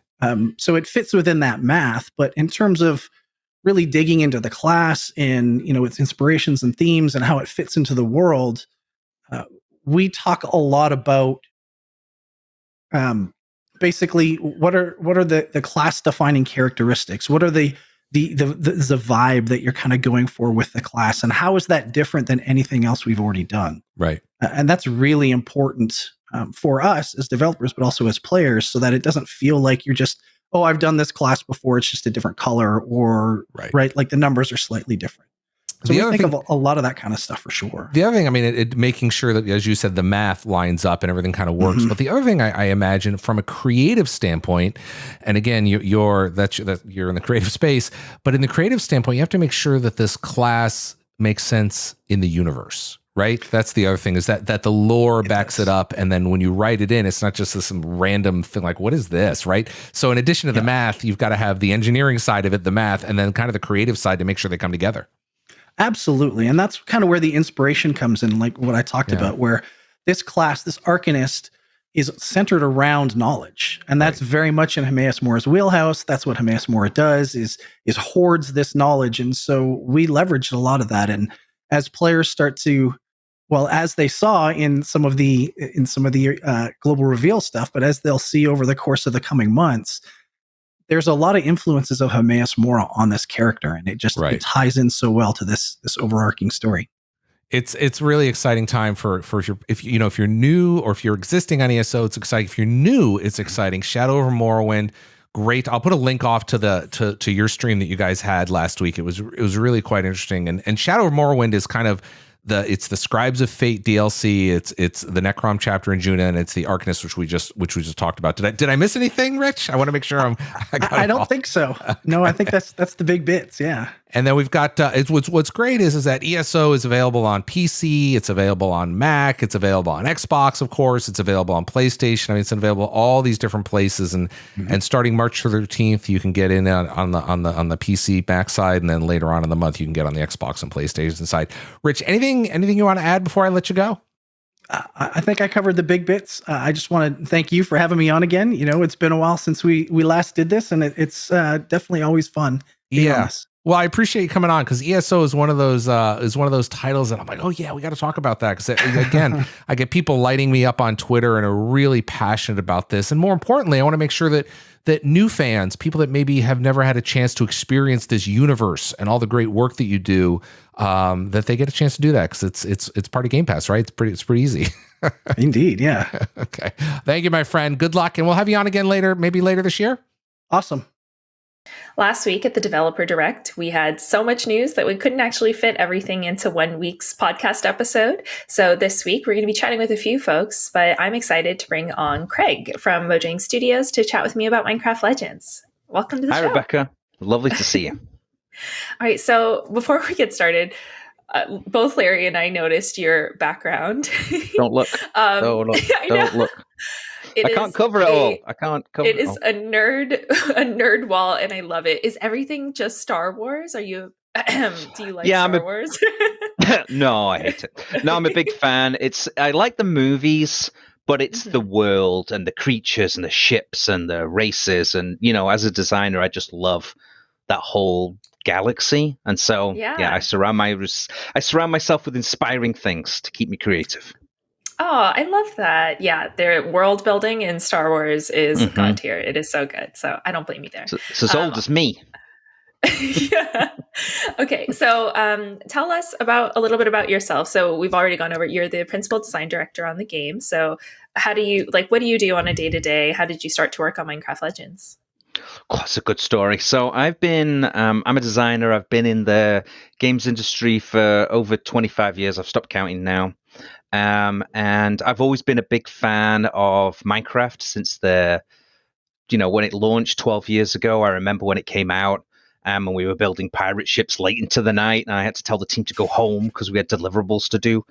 So it fits within that math. But in terms of really digging into the class and its inspirations and themes and how it fits into the world, we talk a lot about basically what are the class defining characteristics? What are the vibe that you're kind of going for with the class, and how is that different than anything else we've already done? Right. And that's really important for us as developers, but also as players, so that it doesn't feel like you're just, oh, I've done this class before, it's just a different color, or right like the numbers are slightly different. So we think of a lot of that kind of stuff for sure. The other thing, I mean, it making sure that, as you said, the math lines up and everything kind of works. But the other thing I imagine from a creative standpoint, and again, you're in the creative space, but in the creative standpoint, you have to make sure that this class makes sense in the universe, right? That's the other thing, is that the lore backs it up. And then when you write it in, it's not just some random thing like, what is this, right? So in addition to the math, you've got to have the engineering side of it, the math, and then kind of the creative side to make sure they come together. Absolutely. And that's kind of where the inspiration comes in, like what I talked about, where this class, this Arcanist, is centered around knowledge. And that's very much in Hermaeus Mora's wheelhouse. That's what Hermaeus Mora does, is hoards this knowledge. And so we leveraged a lot of that. And as players start to, well, as they saw in some of the global reveal stuff, but as they'll see over the course of the coming months, there's a lot of influences of Hermaeus Mora on this character, and it just it ties in so well to this overarching story. It's really exciting time for if you're new, or if you're existing on ESO, it's exciting. If you're new, it's exciting. Shadow over Morrowind, great. I'll put a link off to your stream that you guys had last week. It was really quite interesting. And Shadow over Morrowind is kind of it's the Scribes of Fate DLC. It's the Necrom chapter in Juna, and it's the Arcanist, which we just talked about. Did I miss anything, Rich? I want to make sure I don't think so. No, I think that's the big bits. Yeah. And then we've got what's great is that ESO is available on PC, it's available on Mac, it's available on Xbox, of course, it's available on PlayStation. I mean, it's available all these different places, and starting March 13th, you can get in on the PC Mac side, and then later on in the month you can get on the Xbox and PlayStation side. Rich, anything you want to add before I let you go? I think I covered the big bits. I just want to thank you for having me on again. It's been a while since we last did this, and it's definitely always fun. Yeah. Well, I appreciate you coming on because ESO is one of those titles that I'm like, oh yeah, we got to talk about that because again, I get people lighting me up on Twitter and are really passionate about this, and more importantly, I want to make sure that new fans, people that maybe have never had a chance to experience this universe and all the great work that you do, that they get a chance to do that because it's part of Game Pass, right? It's pretty easy. Indeed, yeah. Okay, thank you, my friend. Good luck, and we'll have you on again later, maybe later this year. Awesome. Last week at the Developer Direct, we had so much news that we couldn't actually fit everything into 1 week's podcast episode. So this week, we're going to be chatting with a few folks, but I'm excited to bring on Craig from Mojang Studios to chat with me about Minecraft Legends. Welcome to the show. Hi, Rebecca. Lovely to see you. All right, so before we get started, both Larry and I noticed your background. Don't look. Don't look. Don't look. I can't cover it all. I can't cover it all. It is a nerd wall, and I love it. Is everything just Star Wars? Are you? Do you like Star Wars? No, I hate it. No, I'm a big fan. I like the movies, but it's the world and the creatures and the ships and the races, and as a designer, I just love that whole galaxy. And so, I surround myself with inspiring things to keep me creative. Oh, I love that. Yeah, their world building in Star Wars is god tier. It is so good. So I don't blame you there. So it's as old as me. Yeah. Okay, so tell us a little bit about yourself. So we've already gone over, you're the principal design director on the game. So what do you do on a day-to-day? How did you start to work on Minecraft Legends? Oh, that's a good story. So I've been, I'm a designer. I've been in the games industry for over 25 years. I've stopped counting now. And I've always been a big fan of Minecraft since when it launched 12 years ago. I remember when it came out, and we were building pirate ships late into the night, and I had to tell the team to go home because we had deliverables to do.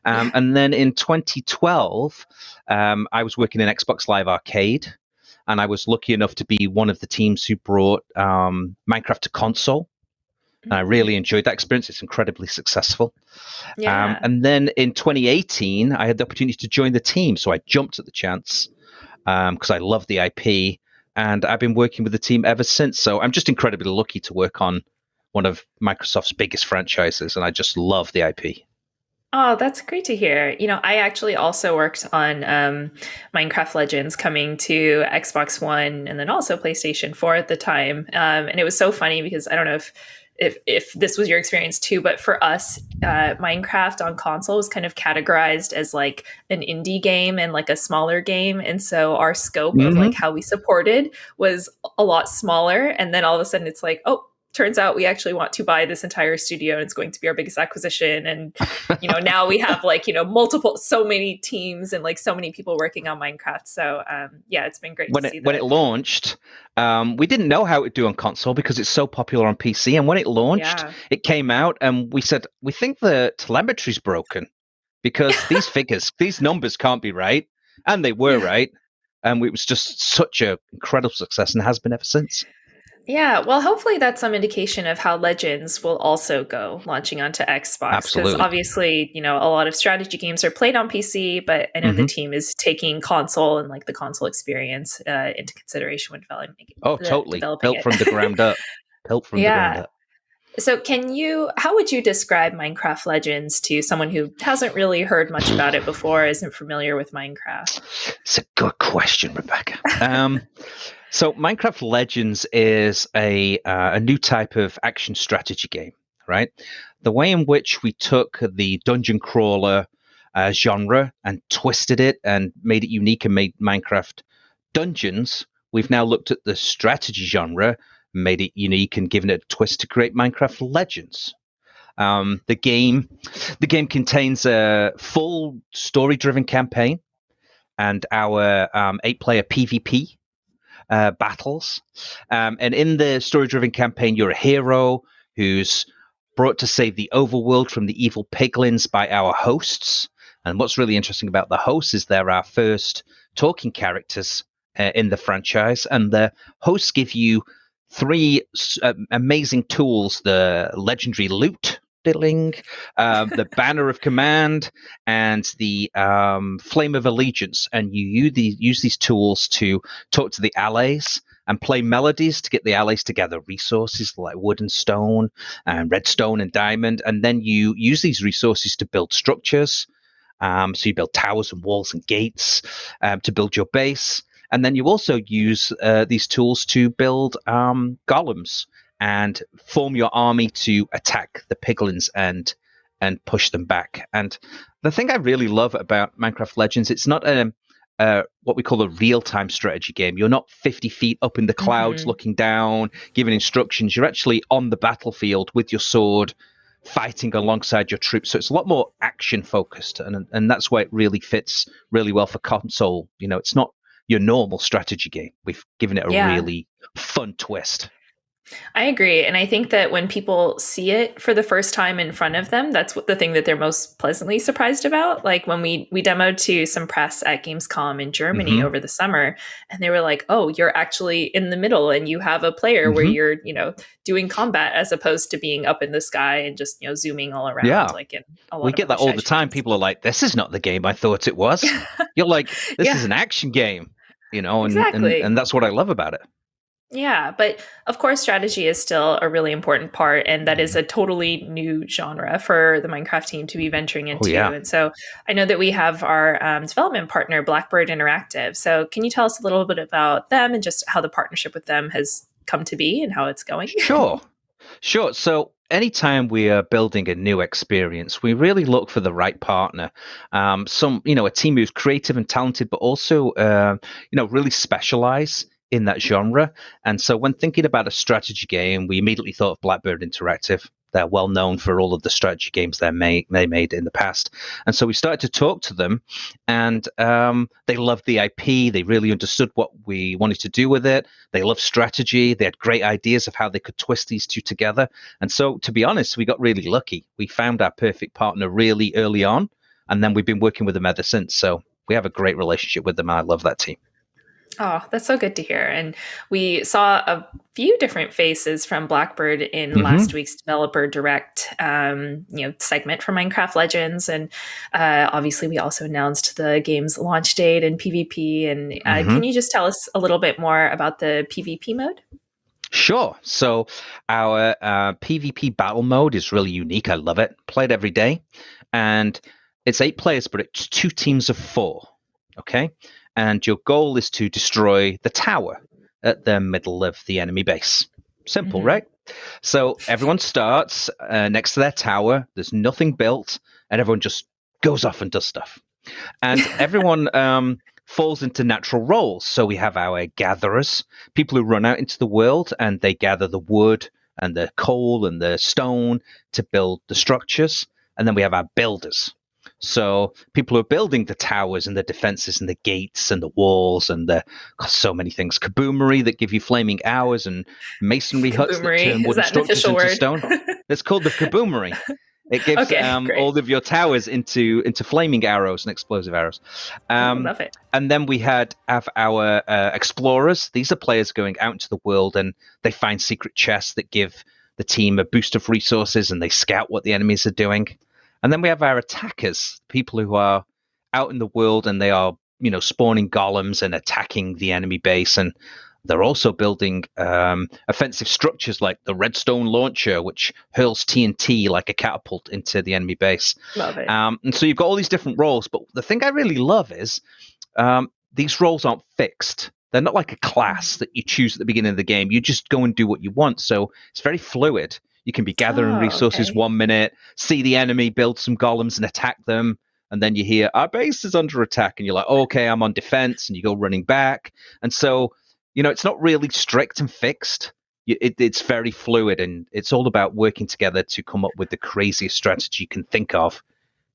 And then in 2012, I was working in Xbox Live Arcade, and I was lucky enough to be one of the teams who brought Minecraft to console. And I really enjoyed that experience. It's incredibly successful. Yeah. And then in 2018, I had the opportunity to join the team. So I jumped at the chance because I love the IP. And I've been working with the team ever since. So I'm just incredibly lucky to work on one of Microsoft's biggest franchises. And I just love the IP. Oh, that's great to hear. I actually also worked on Minecraft Legends coming to Xbox One and then also PlayStation 4 at the time. And it was so funny because I don't know if this was your experience too, but for us, Minecraft on console was kind of categorized as like an indie game and like a smaller game. And so our scope of like how we supported was a lot smaller. And then all of a sudden it's like, oh, turns out we actually want to buy this entire studio and it's going to be our biggest acquisition. And, now we have like, so many teams and like so many people working on Minecraft. So it's been great to see that. When it launched, we didn't know how it would do on console because it's so popular on PC. And when it launched, it came out and we said, we think the telemetry's broken because these numbers can't be right. And they were right. And it was just such an incredible success and has been ever since. Yeah, well, hopefully that's some indication of how Legends will also go launching onto Xbox. Because obviously, a lot of strategy games are played on PC, but I know the team is taking console and like the console experience into consideration when developing. Oh, totally. Built from the ground up. Built from the ground up. So how would you describe Minecraft Legends to someone who hasn't really heard much about it before, isn't familiar with Minecraft? It's a good question, Rebecca. So Minecraft Legends is a new type of action strategy game, right? The way in which we took the dungeon crawler genre and twisted it and made it unique and made Minecraft Dungeons, we've now looked at the strategy genre, made it unique and given it a twist to create Minecraft Legends. The game contains a full story-driven campaign and our 8-player PvP battles. And in the story-driven campaign, you're a hero who's brought to save the overworld from the evil piglins by our hosts. And what's really interesting about the hosts is they're our first talking characters in the franchise. And the hosts give you 3 amazing tools: the legendary loot diddling, the banner of command, and the flame of allegiance. And you use these tools to talk to the allies and play melodies to get the allies to gather resources like wood and stone and redstone and diamond. And then you use these resources to build structures. So you build towers and walls and gates to build your base. And then you also use these tools to build golems and form your army to attack the piglins and push them back. And the thing I really love about Minecraft Legends, it's not what we call a real-time strategy game. You're not 50 feet up in the clouds looking down, giving instructions. You're actually on the battlefield with your sword, fighting alongside your troops. So it's a lot more action-focused, and that's why it really fits really well for console. You know, it's not your normal strategy game. We've given it a really fun twist. I agree. And I think that when people see it for the first time in front of them, that's the thing that they're most pleasantly surprised about. Like when we demoed to some press at Gamescom in Germany over the summer, and they were like, oh, you're actually in the middle and you have a player where you're, doing combat as opposed to being up in the sky and just, zooming all around. Like in a lot we get that all the time. People are like, this is not the game I thought it was. You're like, this is an action game, and that's what I love about it. Yeah, but of course, strategy is still a really important part, and that is a totally new genre for the Minecraft team to be venturing into. And so I know that we have our development partner, Blackbird Interactive. So can you tell us a little bit about them and just how the partnership with them has come to be and how it's going? Sure. So anytime we are building a new experience, we really look for the right partner. A team who's creative and talented, but also, really specialize in that genre. And so when thinking about a strategy game, we immediately thought of Blackbird Interactive. They're well known for all of the strategy games they made in the past. And so we started to talk to them, and they loved the IP. They really understood what we wanted to do with it. They loved strategy. They had great ideas of how they could twist these two together. And so, to be honest, we got really lucky. We found our perfect partner really early on, and then we've been working with them ever since. So we have a great relationship with them. I love that team. Oh, that's so good to hear. And we saw a few different faces from Blackbird in last week's Developer Direct, segment for Minecraft Legends. And obviously, we also announced the game's launch date and PvP. And can you just tell us a little bit more about the PvP mode? Sure. So our PvP battle mode is really unique. I love it. Play it every day. And it's 8 players, but it's 2 teams of 4. Okay. And your goal is to destroy the tower at the middle of the enemy base. Simple, right? So everyone starts next to their tower. There's nothing built, and everyone just goes off and does stuff. And everyone falls into natural roles. So we have our gatherers, people who run out into the world, and they gather the wood and the coal and the stone to build the structures. And then we have our builders. So people who are building the towers and the defenses and the gates and the walls and so many things. Kaboomery that give you flaming arrows, and masonry huts that turn wooden structures into stone. It's called the kaboomery. It gives all of your towers into flaming arrows and explosive arrows. Love it. And then we have our explorers. These are players going out into the world, and they find secret chests that give the team a boost of resources, and they scout what the enemies are doing. And then we have our attackers, people who are out in the world, and they are, spawning golems and attacking the enemy base. And they're also building offensive structures like the redstone launcher, which hurls TNT like a catapult into the enemy base. Love it. And so you've got all these different roles. But the thing I really love is these roles aren't fixed. They're not like a class that you choose at the beginning of the game. You just go and do what you want. So it's very fluid. You can be gathering resources 1 minute, see the enemy, build some golems and attack them. And then you hear, our base is under attack. And you're like, okay, I'm on defense. And you go running back. And so, it's not really strict and fixed. It's very fluid. And it's all about working together to come up with the craziest strategy you can think of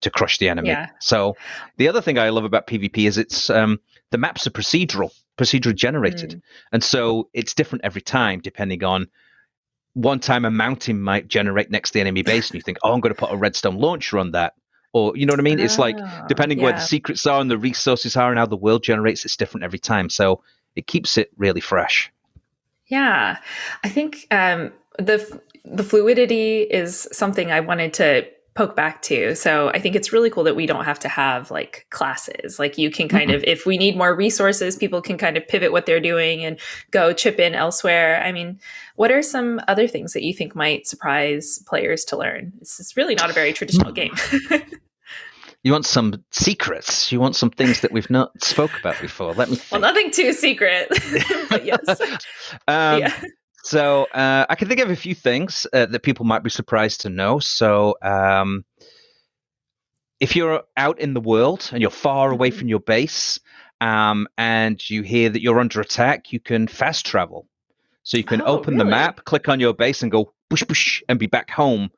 to crush the enemy. Yeah. So the other thing I love about PvP is it's the maps are procedurally generated. And so it's different every time, depending on one time a mountain might generate next to the enemy base, and you think, oh, I'm going to put a redstone launcher on that. Or, you know what I mean? It's like, depending where the secrets are and the resources are and how the world generates, it's different every time. So it keeps it really fresh. Yeah. I think the fluidity is something I wanted to poke back to. So I think it's really cool that we don't have to have like classes. Like you can kind of, if we need more resources, people can kind of pivot what they're doing and go chip in elsewhere. I mean, what are some other things that you think might surprise players to learn? This is really not a very traditional game. You want some secrets? You want some things that we've not spoke about before? Let me think. Well, nothing too secret, but yes. Yeah. So I can think of a few things that people might be surprised to know. So if you're out in the world and you're far away from your base and you hear that you're under attack, you can fast travel. So you can open the map, click on your base and go push, push, and be back home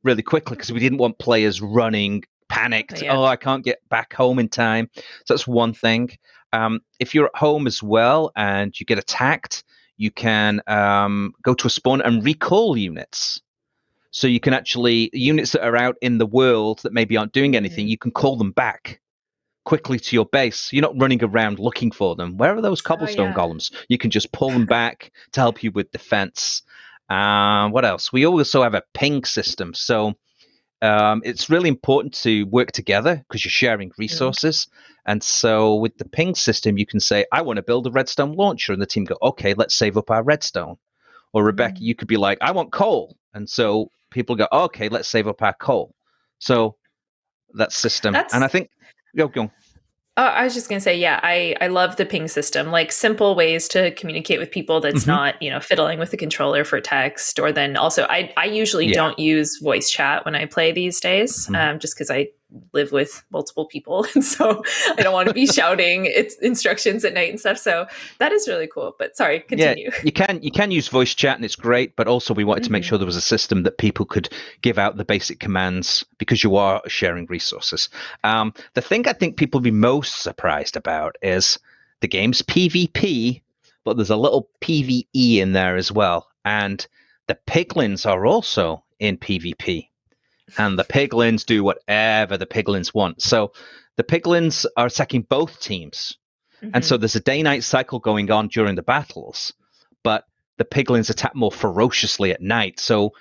really quickly because we didn't want players running, panicked. Oh, I can't get back home in time. So that's one thing. If you're at home as well and you get attacked, you can go to a spawn and recall units. So you can actually, units that are out in the world that maybe aren't doing anything, you can call them back quickly to your base. You're not running around looking for them. Where are those cobblestone columns? You can just pull them back to help you with defense. What else? We also have a ping system. So it's really important to work together because you're sharing resources. And so with the ping system, you can say, I want to build a redstone launcher. And the team go, okay, let's save up our redstone. Or Rebecca, you could be like, I want coal. And so people go, okay, let's save up our coal. So that system. And I think, go on. I was just going to say, yeah, I love the ping system, like simple ways to communicate with people that's not, fiddling with the controller for text. Or then also, I usually don't use voice chat when I play these days, just because I live with multiple people. And so I don't want to be shouting instructions at night and stuff. So that is really cool. But sorry, continue. Yeah, you can use voice chat and it's great. But also we wanted to make sure there was a system that people could give out the basic commands because you are sharing resources. The thing I think people will be most surprised about is the game's PvP, but there's a little PvE in there as well. And the piglins are also in PvP. And the piglins do whatever the piglins want. So the piglins are attacking both teams. And so there's a day-night cycle going on during the battles. But the piglins attack more ferociously at night. So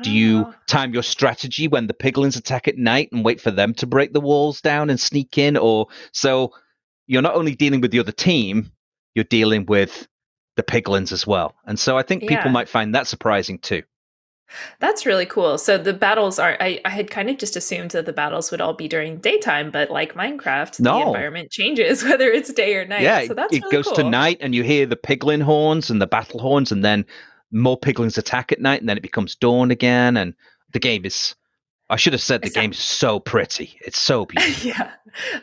do you time your strategy when the piglins attack at night and wait for them to break the walls down and sneak in? Or so you're not only dealing with the other team, you're dealing with the piglins as well. And so I think people might find that surprising too. That's really cool. So the battles are, I had kind of just assumed that the battles would all be during daytime, but like Minecraft, the environment changes whether it's day or night. Yeah, so that's it really goes cool. to night and you hear the piglin horns and the battle horns, and then more piglins attack at night, and then it becomes dawn again. And the game is, I should have said the game is so pretty. It's so beautiful. Yeah.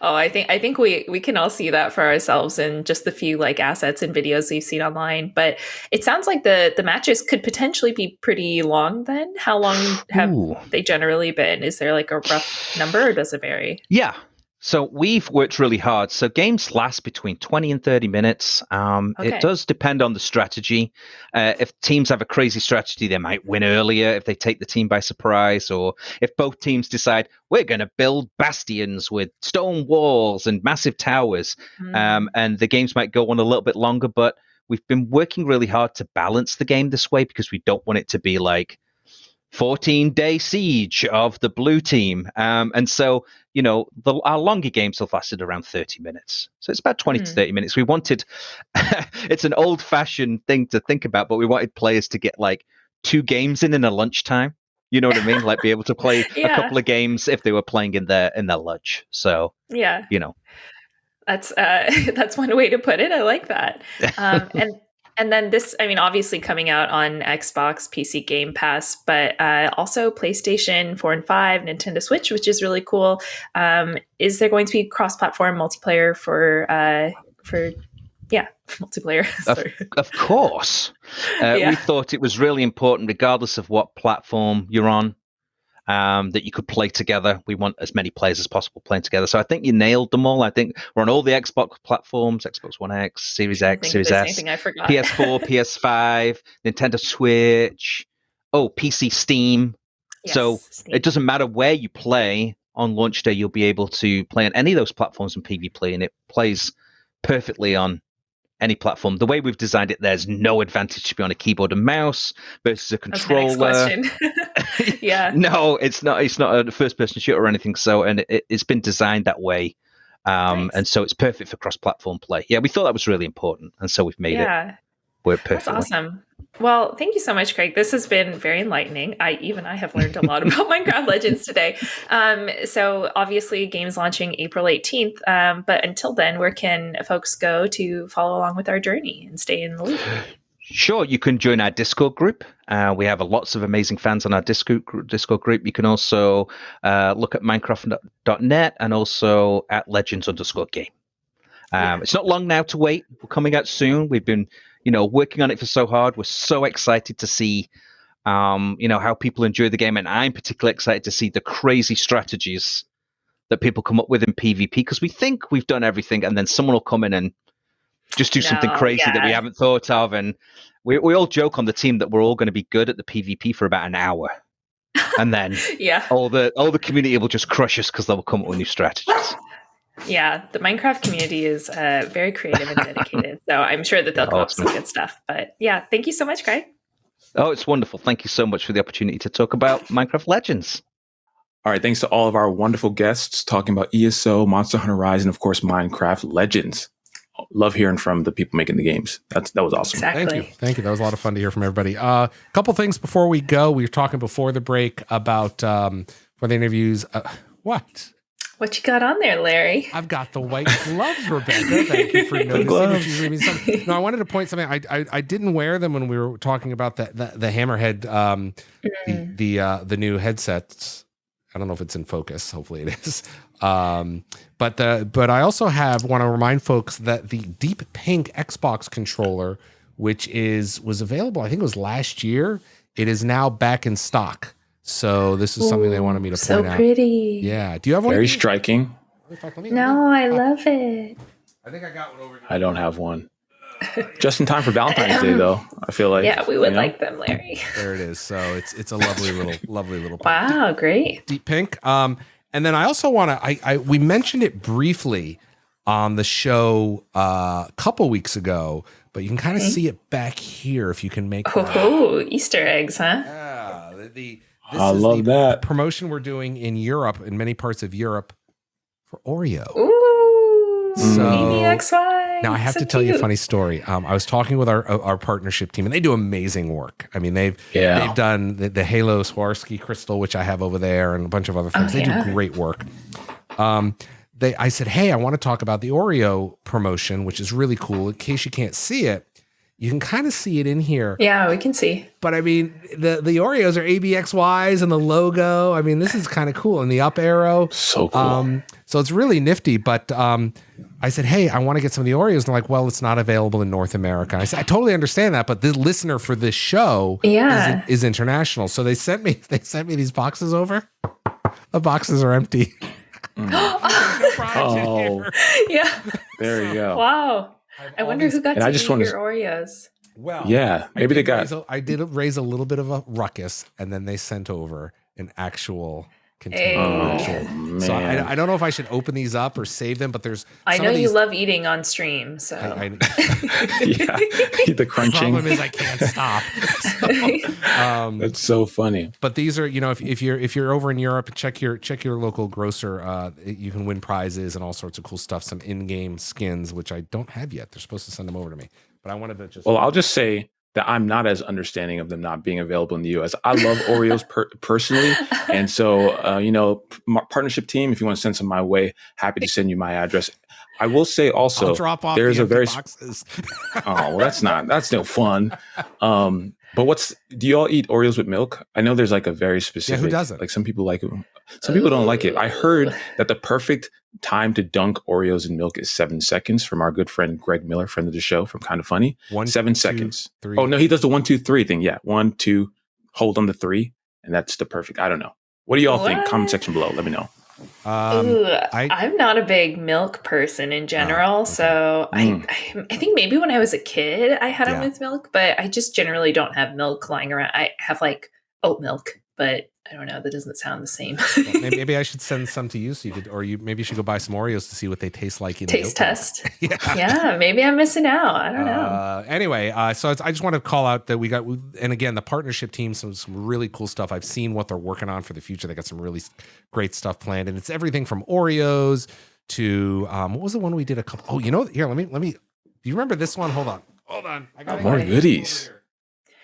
Oh, I think we can all see that for ourselves in just the few like assets and videos we've seen online. But it sounds like the matches could potentially be pretty long then. How long have they generally been? Is there like a rough number or does it vary? Yeah. So we've worked really hard. So games last between 20 and 30 minutes. It does depend on the strategy. If teams have a crazy strategy, they might win earlier if they take the team by surprise, or if both teams decide we're going to build bastions with stone walls and massive towers, and the games might go on a little bit longer. But we've been working really hard to balance the game this way because we don't want it to be like 14-day siege of the blue team. And so, our longer games have lasted around 30 minutes. So it's about 20 to 30 minutes. We wanted, it's an old fashioned thing to think about, but we wanted players to get like 2 games in a lunchtime. You know what I mean? Like be able to play a couple of games if they were playing in their lunch. So, that's one way to put it. I like that. And then this, I mean, obviously coming out on Xbox, PC Game Pass, but also PlayStation 4 and 5, Nintendo Switch, which is really cool. Is there going to be cross-platform multiplayer for multiplayer? Of course. We thought it was really important, regardless of what platform you're on, that you could play together. We want as many players as possible playing together. So I think you nailed them all. I think we're on all the Xbox platforms, Xbox One X, Series X, Series S, PS4, PS5, Nintendo Switch, PC Steam. Yes, so Steam. It doesn't matter where you play. On launch day, you'll be able to play on any of those platforms in PvP, and it plays perfectly on any platform. The way we've designed it, there's no advantage to be on a keyboard and mouse versus a That's my next controller. question. Yeah. No, it's not. It's not a first-person shooter or anything. So, and it's been designed that way, Nice. and so it's perfect for cross-platform play. Yeah, we thought that was really important, and so we've made it work That's perfectly. awesome. Well, thank you so much, Craig. This has been very enlightening. I have learned a lot about Minecraft Legends today. So obviously games launching April 18th. But until then, where can folks go to follow along with our journey and stay in the loop? Sure, you can join our Discord group. We have lots of amazing fans on our Discord group. You can also look at Minecraft.net and also at Legends_game. It's not long now to wait. We're coming out soon. We've been, working on it for so hard. We're so excited to see, how people enjoy the game, and I'm particularly excited to see the crazy strategies that people come up with in PvP, because we think we've done everything, and then someone will come in and just do something crazy that we haven't thought of. And we all joke on the team that we're all going to be good at the PvP for about an hour, and then all the community will just crush us because they'll come up with new strategies. Yeah, the Minecraft community is very creative and dedicated, so I'm sure that they'll come up with some good stuff. But yeah, thank you so much, Craig. Oh, it's wonderful. Thank you so much for the opportunity to talk about Minecraft Legends. All right, thanks to all of our wonderful guests talking about ESO, Monster Hunter Rise, and of course Minecraft Legends. Love hearing from the people making the games. That was awesome. Exactly. Thank you. That was a lot of fun to hear from everybody. A couple things before we go. We were talking before the break about for the interviews. What you got on there, Larry? I've got the white gloves, Rebecca. Thank you for noticing. No, I wanted to point something. I didn't wear them when we were talking about the Hammerhead, the new headsets. I don't know if it's in focus. Hopefully it is. But I also want to remind folks that the Deep Pink Xbox controller, which was available, I think it was last year, it is now back in stock. So this is something they wanted me to point out. So pretty. Yeah. Do you have one? Very striking. No, I love it. I think I got one over here. I don't have one. Just in time for Valentine's Day, though. I feel like we would like them, Larry. There it is. So it's a lovely little. Wow, great. Deep pink. And then I also want to. We mentioned it briefly on the show a couple weeks ago, but you can kind of see it back here if you can make. Easter eggs, huh? Yeah. I love that promotion we're doing in Europe, in many parts of Europe, for Oreo. Ooh, so EBXY. Now I have to tell you a funny story. I was talking with our partnership team, and they do amazing work. I mean, they've done the Halo Swarovski crystal, which I have over there, and a bunch of other things. They do great work. I said, hey, I want to talk about the Oreo promotion, which is really cool. In case you can't see it, you can kind of see it in here. Yeah, we can see. But I mean, the Oreos are ABXYs and the logo. I mean, this is kind of cool. And the up arrow. So cool. So it's really nifty. But I said, hey, I want to get some of the Oreos. And they're like, well, it's not available in North America. I said, I totally understand that. But the listener for this show is international. So they sent me these boxes over. The boxes are empty. Oh, yeah. There you go. Wow. I wonder who got to eat your Oreos. Well, yeah, maybe they got. I did raise a little bit of a ruckus, and then they sent over an actual container. Man. So I don't know if I should open these up or save them, but there's. I know you love eating on stream, so. Yeah, the crunching. The problem is I can't stop. That's so funny. But these are, if you're over in Europe, check your local grocer. You can win prizes and all sorts of cool stuff. Some in-game skins, which I don't have yet. They're supposed to send them over to me, but I wanted to just. Well, I'll just say that I'm not as understanding of them not being available in the U.S. I love Oreos personally, and so partnership team, if you want to send some my way, happy to send you my address. I will say also, I'll drop off there's the a very boxes. Oh, well, that's no fun. But do you all eat Oreos with milk? I know there's like a very specific. Yeah, who doesn't? Like some people like it. Some people don't like it. I heard that the perfect time to dunk Oreos in milk is 7 seconds from our good friend Greg Miller, friend of the show from Kind of Funny. 7 seconds. 3. Oh no, he does the 1, 2, 3 thing. Yeah, 1, 2, hold on the 3, and that's the perfect. I don't know. What do y'all think? Comment section below. Let me know. I'm not a big milk person in general, so I think maybe when I was a kid I had them with milk, but I just generally don't have milk lying around. I have like oat milk, but I don't know. That doesn't sound the same. Well, maybe I should send some to you, so you could, or maybe you should go buy some Oreos to see what they taste like in Taste the test. yeah. Yeah, maybe I'm missing out. I don't know. Anyway, so I just want to call out that we got, and again, the partnership team, some really cool stuff. I've seen what they're working on for the future. They got some really great stuff planned, and it's everything from Oreos to what was the one we did a couple? Oh, here, let me. Do you remember this one? Hold on. I got More goodies.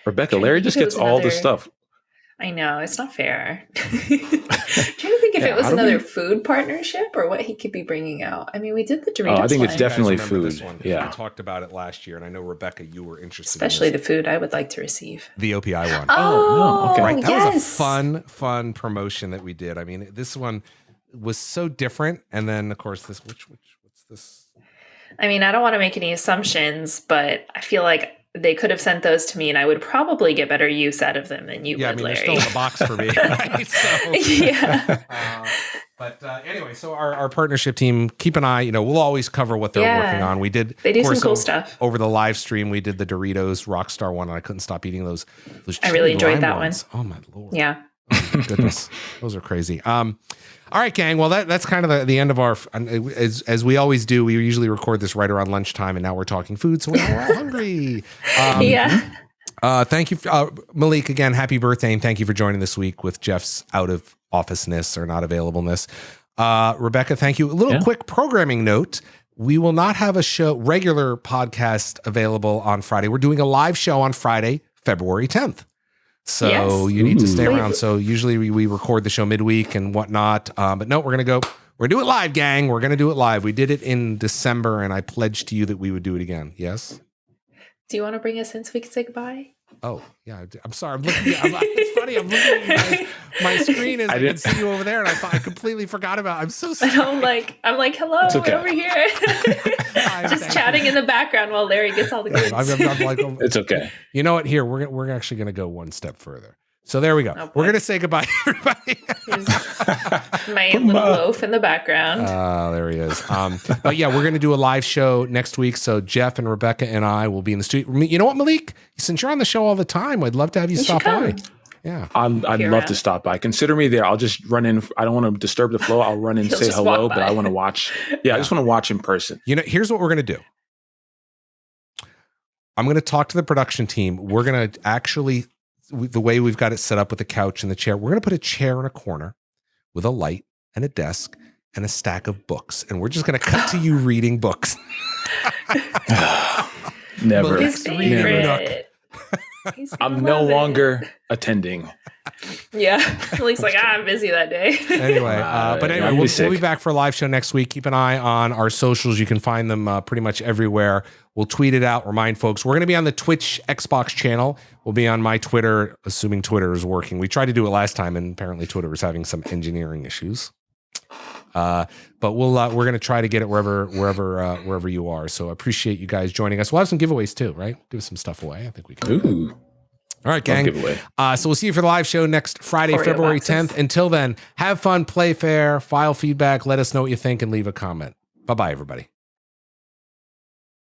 Rebecca, Larry just gets all the stuff. I know, it's not fair. Trying to think if it was another food partnership or what he could be bringing out. I mean, we did the Doritos. I think it's line. definitely food. Yeah, we talked about it last year, and I know Rebecca, you were interested, especially the food I would like to receive. The OPI one. Oh, no. Okay. Right. That yes. was a fun promotion that we did. I mean, this one was so different, and then of course this. What's this? I mean, I don't want to make any assumptions, but I feel like they could have sent those to me and I would probably get better use out of them than you would, Larry. They're still in the box for me. Right? So, yeah. But anyway, so our partnership team, keep an eye, we'll always cover what they're working on. They do some cool stuff. Over the live stream, we did the Doritos Rockstar one, and I couldn't stop eating those I really enjoyed that ones. one. Oh my Lord. Yeah. Oh my goodness. Those are crazy. All right, gang. Well, that's kind of the end of our, as we always do, we usually record this right around lunchtime, and now we're talking food, so we're all hungry. Thank you, Malik, again, happy birthday, and thank you for joining this week with Jeff's out of officeness or not availableness. Rebecca, thank you. A little quick programming note. We will not have a regular podcast available on Friday. We're doing a live show on Friday, February 10th. So you need to stay around. So usually we record the show midweek and whatnot. But no, we're going to do it live, gang. We're going to do it live. We did it in December, and I pledged to you that we would do it again. Yes? Do you want to bring us in so we can say goodbye? Oh, yeah. I'm sorry. I'm looking at it's funny. I'm looking at you guys. My screen is, I can see you over there, and I completely forgot about it. I'm so sorry. And I'm like, hello, we're over here. Just chatting in the background while Larry gets all the goods. I'm like, it's okay. You know what? Here, we're actually going to go one step further. So there we go. We're going to say goodbye, everybody. My little loaf in the background. There he is. But yeah, we're going to do a live show next week. So Jeff and Rebecca and I will be in the studio. You know what, Malik? Since you're on the show all the time, I'd love to have you stop by. Yeah, I'd love to stop by. Consider me there. I'll just run in. I don't want to disturb the flow. I'll run in and say hello, but I want to watch. Yeah, I just want to watch in person. Here's what we're going to do. I'm going to talk to the production team. We're going to actually, the way we've got it set up with the couch and the chair, we're going to put a chair in a corner with a light and a desk and a stack of books. And we're just going to cut to you reading books. Never. His favorite. I'm no longer attending. Yeah. Malik's like, I'm busy that day. Anyway, we'll be back for a live show next week. Keep an eye on our socials. You can find them pretty much everywhere. We'll tweet it out, remind folks. We're going to be on the Twitch Xbox channel. We'll be on my Twitter, assuming Twitter is working. We tried to do it last time, and apparently Twitter was having some engineering issues. But we're going to try to get it wherever you are. So I appreciate you guys joining us. We'll have some giveaways too, right? Give some stuff away. I think we can. Ooh. All right, gang. So we'll see you for the live show next Friday, February 10th. Until then, have fun, play fair, file feedback, let us know what you think, and leave a comment. Bye-bye, everybody.